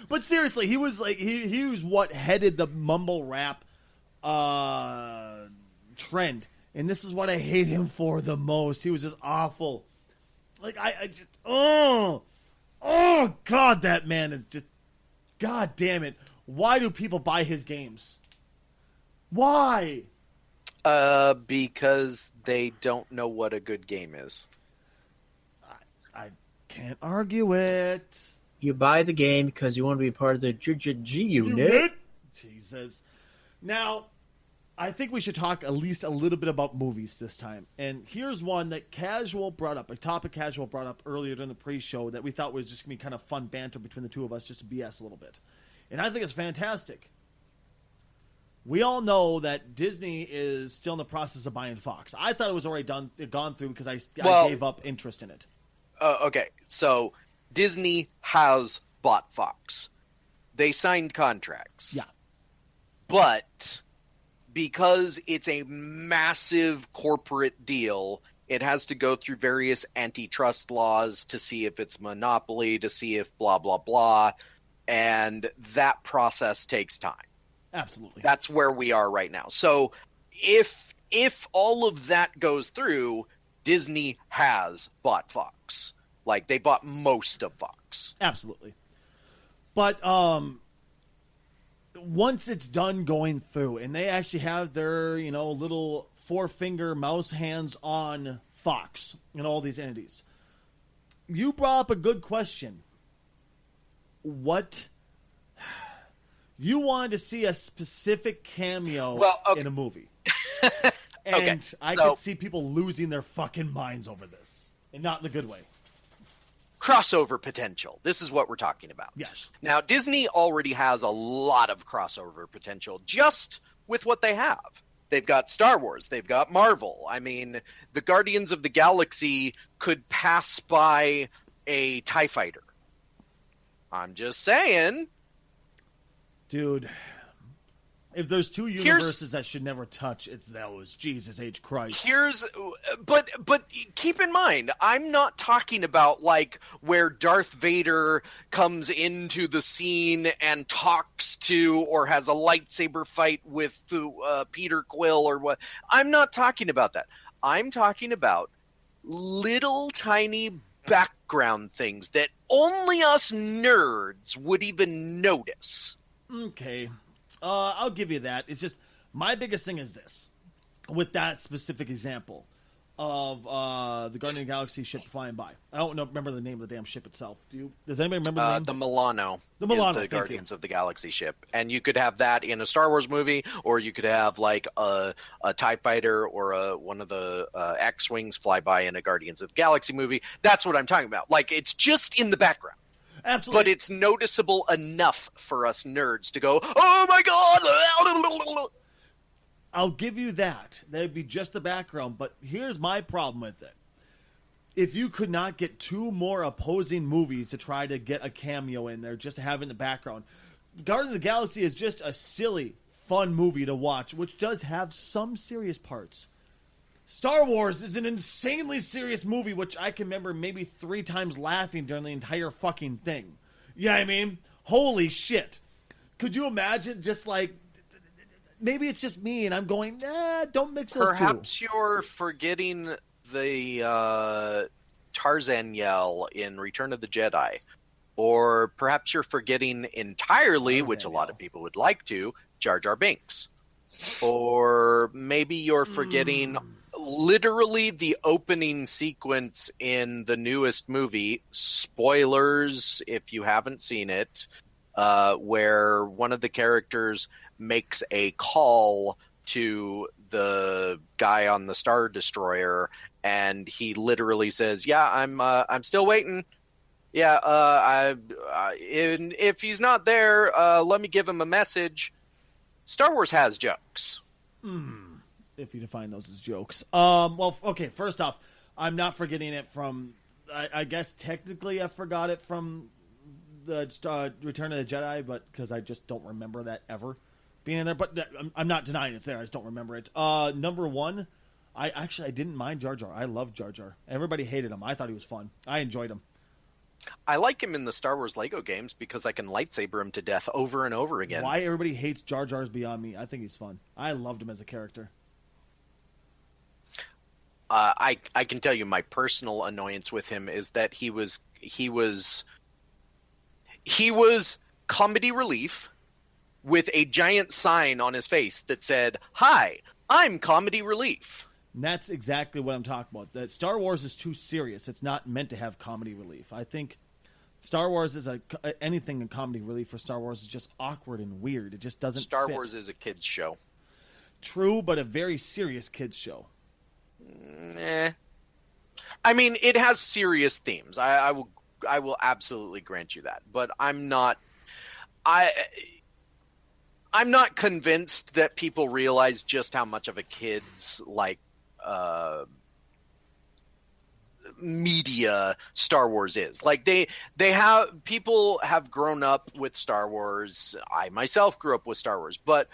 But seriously, he was he was what headed the mumble rap trend. And this is what I hate him for the most. He was just awful. I just, oh, God, that man is just, God damn it. Why do people buy his games? Why? Because they don't know what a good game is. I can't argue it. You buy the game because you want to be part of the G unit. Jesus. Now, I think we should talk at least a little bit about movies this time. And here's one that Casual brought up, a topic Casual brought up earlier during the pre-show that we thought was just going to be kind of fun banter between the two of us, just to BS a little bit. And I think it's fantastic. We all know that Disney is still in the process of buying Fox. I thought it was already gone through because I gave up interest in it. Okay, so Disney has bought Fox. They signed contracts. Yeah. But because it's a massive corporate deal, it has to go through various antitrust laws to see if it's monopoly, to see if blah, blah, blah. And that process takes time. Absolutely. That's where we are right now. So if all of that goes through, Disney has bought Fox. They bought most of Fox. Absolutely. But once it's done going through and they actually have their, little four-finger mouse hands on Fox and all these entities, you brought up a good question. What... You wanted to see a specific cameo in a movie. And I could see people losing their fucking minds over this. And not in the good way. Crossover potential. This is what we're talking about. Yes. Now, Disney already has a lot of crossover potential just with what they have. They've got Star Wars. They've got Marvel. I mean, the Guardians of the Galaxy could pass by a TIE fighter. I'm just saying... Dude, if there's two universes that should never touch, it's those. Jesus H. Christ. But keep in mind, I'm not talking about where Darth Vader comes into the scene and talks to or has a lightsaber fight with Peter Quill or what. I'm not talking about that. I'm talking about little tiny background things that only us nerds would even notice. Okay, I'll give you that. It's just my biggest thing is this, with that specific example of the Guardian of the Galaxy ship flying by. I don't remember the name of the damn ship itself. Does anybody remember the name? The Milano. The Milano. Is the Guardians of the Galaxy ship, and you could have that in a Star Wars movie, or you could have a TIE fighter or one of the X-wings fly by in a Guardians of the Galaxy movie. That's what I'm talking about. It's just in the background. Absolutely. But it's noticeable enough for us nerds to go, oh my God! I'll give you that. That would be just the background. But here's my problem with it. If you could not get two more opposing movies to try to get a cameo in there, just to have in the background. Guardians of the Galaxy is just a silly, fun movie to watch, which does have some serious parts. Star Wars is an insanely serious movie, which I can remember maybe 3 times laughing during the entire fucking thing. Yeah, I mean, holy shit. Could you imagine just maybe it's just me and I'm going, don't mix those two. Perhaps you're forgetting the Tarzan yell in Return of the Jedi. Or perhaps you're forgetting entirely, Tarzan which a lot yell. of people would like to, Jar Jar Binks. Or maybe you're forgetting literally the opening sequence in the newest movie, spoilers if you haven't seen it, where one of the characters makes a call to the guy on the Star Destroyer, and he literally says, "Yeah, I'm still waiting. Yeah, if he's not there, let me give him a message." Star Wars has jokes. If you define those as jokes. Well, okay, first off, I'm not forgetting it from. I guess technically I forgot it from the Return of the Jedi, but because I just don't remember that ever being in there. But I'm not denying it's there. I just don't remember it. Number 1, I didn't mind Jar Jar. I loved Jar Jar. Everybody hated him. I thought he was fun. I enjoyed him. I like him in the Star Wars Lego games because I can lightsaber him to death over and over again. Why everybody hates Jar Jar is beyond me. I think he's fun. I loved him as a character. I can tell you my personal annoyance with him is that he was comedy relief with a giant sign on his face that said, "Hi, I'm comedy relief." And that's exactly what I'm talking about. That Star Wars is too serious. It's not meant to have comedy relief. I think Star Wars is anything in comedy relief for Star Wars is just awkward and weird. It just doesn't Star fit. Wars is a kids show. True, but a very serious kids show. I mean, it has serious themes. I will absolutely grant you that. But I'm not convinced that people realize just how much of a kid's media Star Wars is. Like people have grown up with Star Wars. I myself grew up with Star Wars, but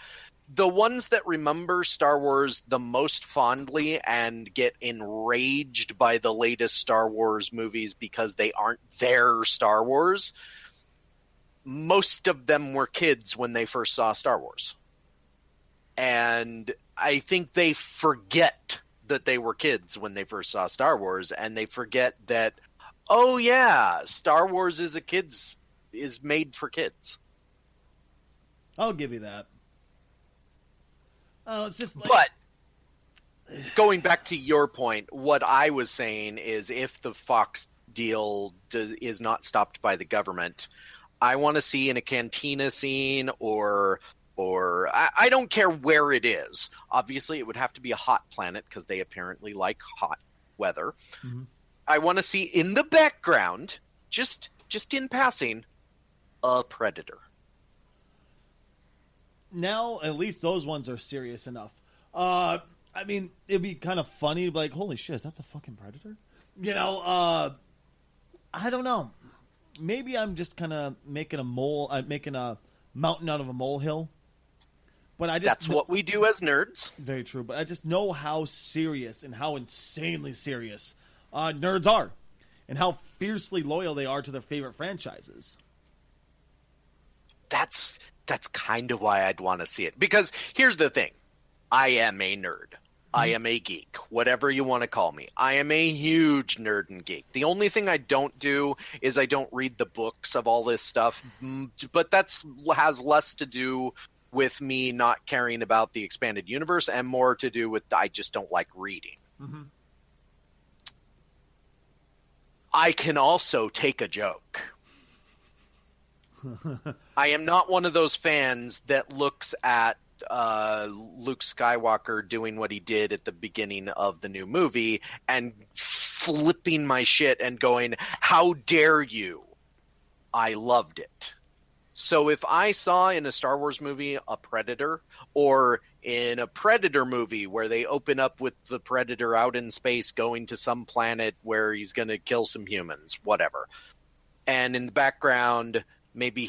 the ones that remember Star Wars the most fondly and get enraged by the latest Star Wars movies because they aren't their Star Wars, most of them were kids when they first saw Star Wars. And I think they forget that they were kids when they first saw Star Wars, and they forget that, oh yeah, Star Wars is made for kids. I'll give you that. Oh, it's just But going back to your point, what I was saying is if the Fox deal is not stopped by the government, I want to see in a cantina scene or I don't care where it is. Obviously, it would have to be a hot planet because they apparently like hot weather. Mm-hmm. I want to see in the background, just in passing, a predator. Now, at least those ones are serious enough. I mean, it'd be kind of funny to be like, holy shit, is that the fucking Predator? You know, I don't know. Maybe I'm just kind of making a mountain out of a molehill. But That's what we do as nerds. Very true. But I just know how serious and how insanely serious nerds are. And how fiercely loyal they are to their favorite franchises. That's kind of why I'd want to see it. Because here's the thing. I am a nerd. I am a geek. Whatever you want to call me. I am a huge nerd and geek. The only thing I don't do is I don't read the books of all this stuff. But that has less to do with me not caring about the expanded universe and more to do with I just don't like reading. Mm-hmm. I can also take a joke. I am not one of those fans that looks at Luke Skywalker doing what he did at the beginning of the new movie and flipping my shit and going, how dare you? I loved it. So if I saw in a Star Wars movie a Predator, or in a Predator movie where they open up with the Predator out in space going to some planet where he's going to kill some humans, whatever, and in the background maybe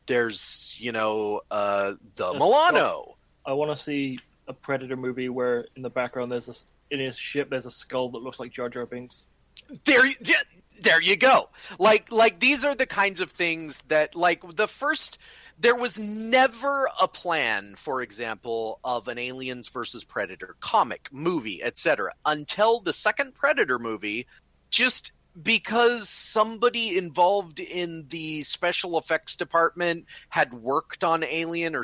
there's the Milano. I want to see a Predator movie where in the background in his ship there's a skull that looks like Jar Jar Binks. There you go. Like these are the kinds of things that there was never a plan, for example, of an Aliens versus Predator comic, movie, etc. until the second Predator movie, just because somebody involved in the special effects department had worked on Alien or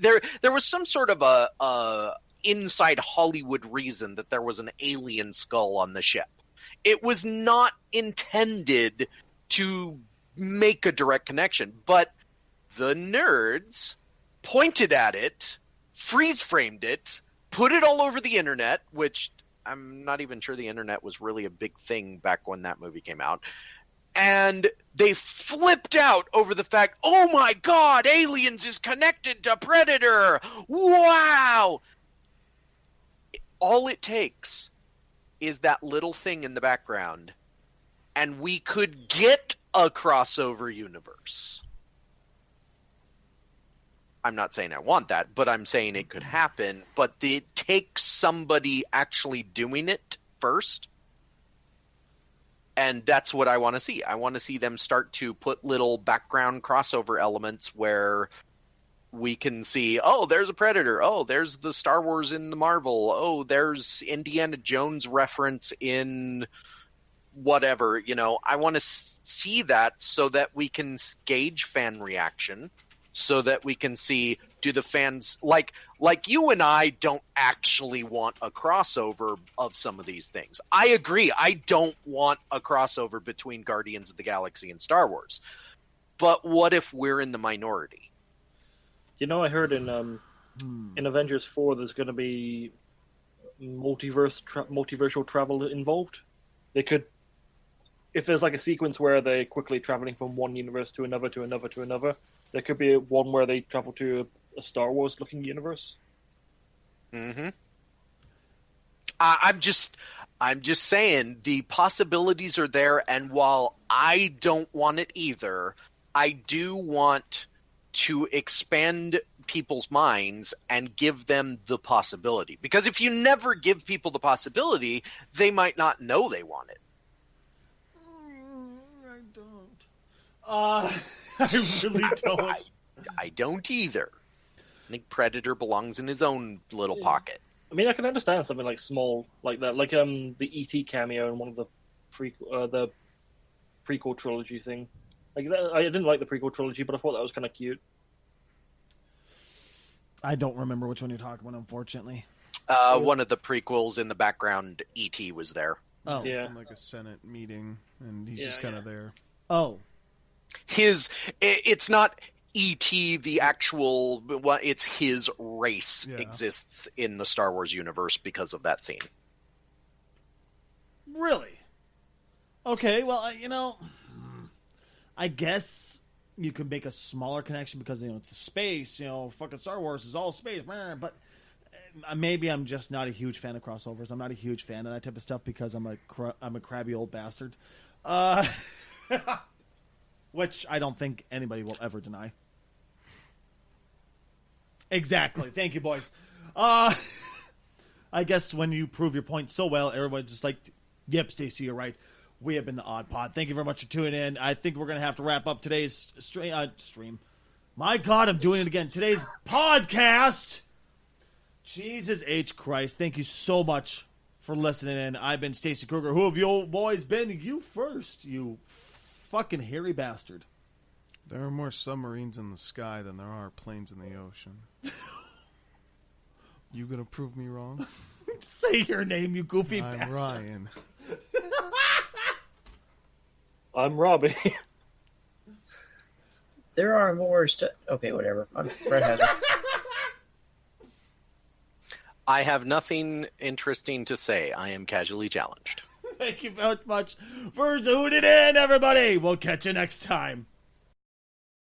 there was some sort of a inside Hollywood reason that there was an alien skull on the ship. It was not intended to make a direct connection, but the nerds pointed at it, freeze-framed it, put it all over the internet, which I'm not even sure the internet was really a big thing back when that movie came out. And they flipped out over the fact, oh my God, Aliens is connected to Predator. Wow. All it takes is that little thing in the background, and we could get a crossover universe. I'm not saying I want that, but I'm saying it could happen, but it takes somebody actually doing it first. And that's what I want to see. I want to see them start to put little background crossover elements where we can see, oh, there's a Predator. Oh, there's the Star Wars in the Marvel. Oh, there's Indiana Jones reference in whatever. I want to see that so that we can gauge fan reaction, so that we can see, do the fans, like you and I don't actually want a crossover of some of these things. I agree. I don't want a crossover between Guardians of the Galaxy and Star Wars. But what if we're in the minority? I heard in Avengers 4 there's going to be multiversal travel involved. They could, if there's like a sequence where they're quickly traveling from one universe to another, there could be one where they travel to a Star Wars-looking universe. Mm-hmm. I'm just saying the possibilities are there, and while I don't want it either, I do want to expand people's minds and give them the possibility. Because if you never give people the possibility, they might not know they want it. I don't. I really don't. I don't either. I think Predator belongs in his own little pocket. I mean, I can understand something like small like that, like the E.T. cameo in one of the prequel trilogy thing. Like that, I didn't like the prequel trilogy, but I thought that was kind of cute. I don't remember which one you're talking about, unfortunately. One of the prequels in the background, E.T. was there. Oh, yeah. It's in like a Senate meeting, and he's just kind of there. Oh. It's not E.T. the actual, well, it's his race exists in the Star Wars universe because of that scene. Really? Okay, well, I guess you could make a smaller connection because, it's a space, fucking Star Wars is all space, but maybe I'm just not a huge fan of crossovers. I'm not a huge fan of that type of stuff because I'm a crabby old bastard. Which I don't think anybody will ever deny. Exactly. Thank you, boys. I guess when you prove your point so well, everybody's just like, yep, Stacey, you're right. We have been the Odd Pod. Thank you very much for tuning in. I think we're going to have to wrap up today's stream. My God, I'm doing it again. Today's podcast. Jesus H. Christ. Thank you so much for listening in. I've been Stacey Kruger. Who have you boys been? You first, you fucking hairy bastard. There are more submarines in the sky than there are planes in the ocean. You gonna prove me wrong? Say your name, you goofy bastard. I'm Ryan. I'm Robbie. There are more okay, whatever. I'm Fred Hazard. I have nothing interesting to say. I am casually challenged. Thank you very much for tuning in, everybody. We'll catch you next time.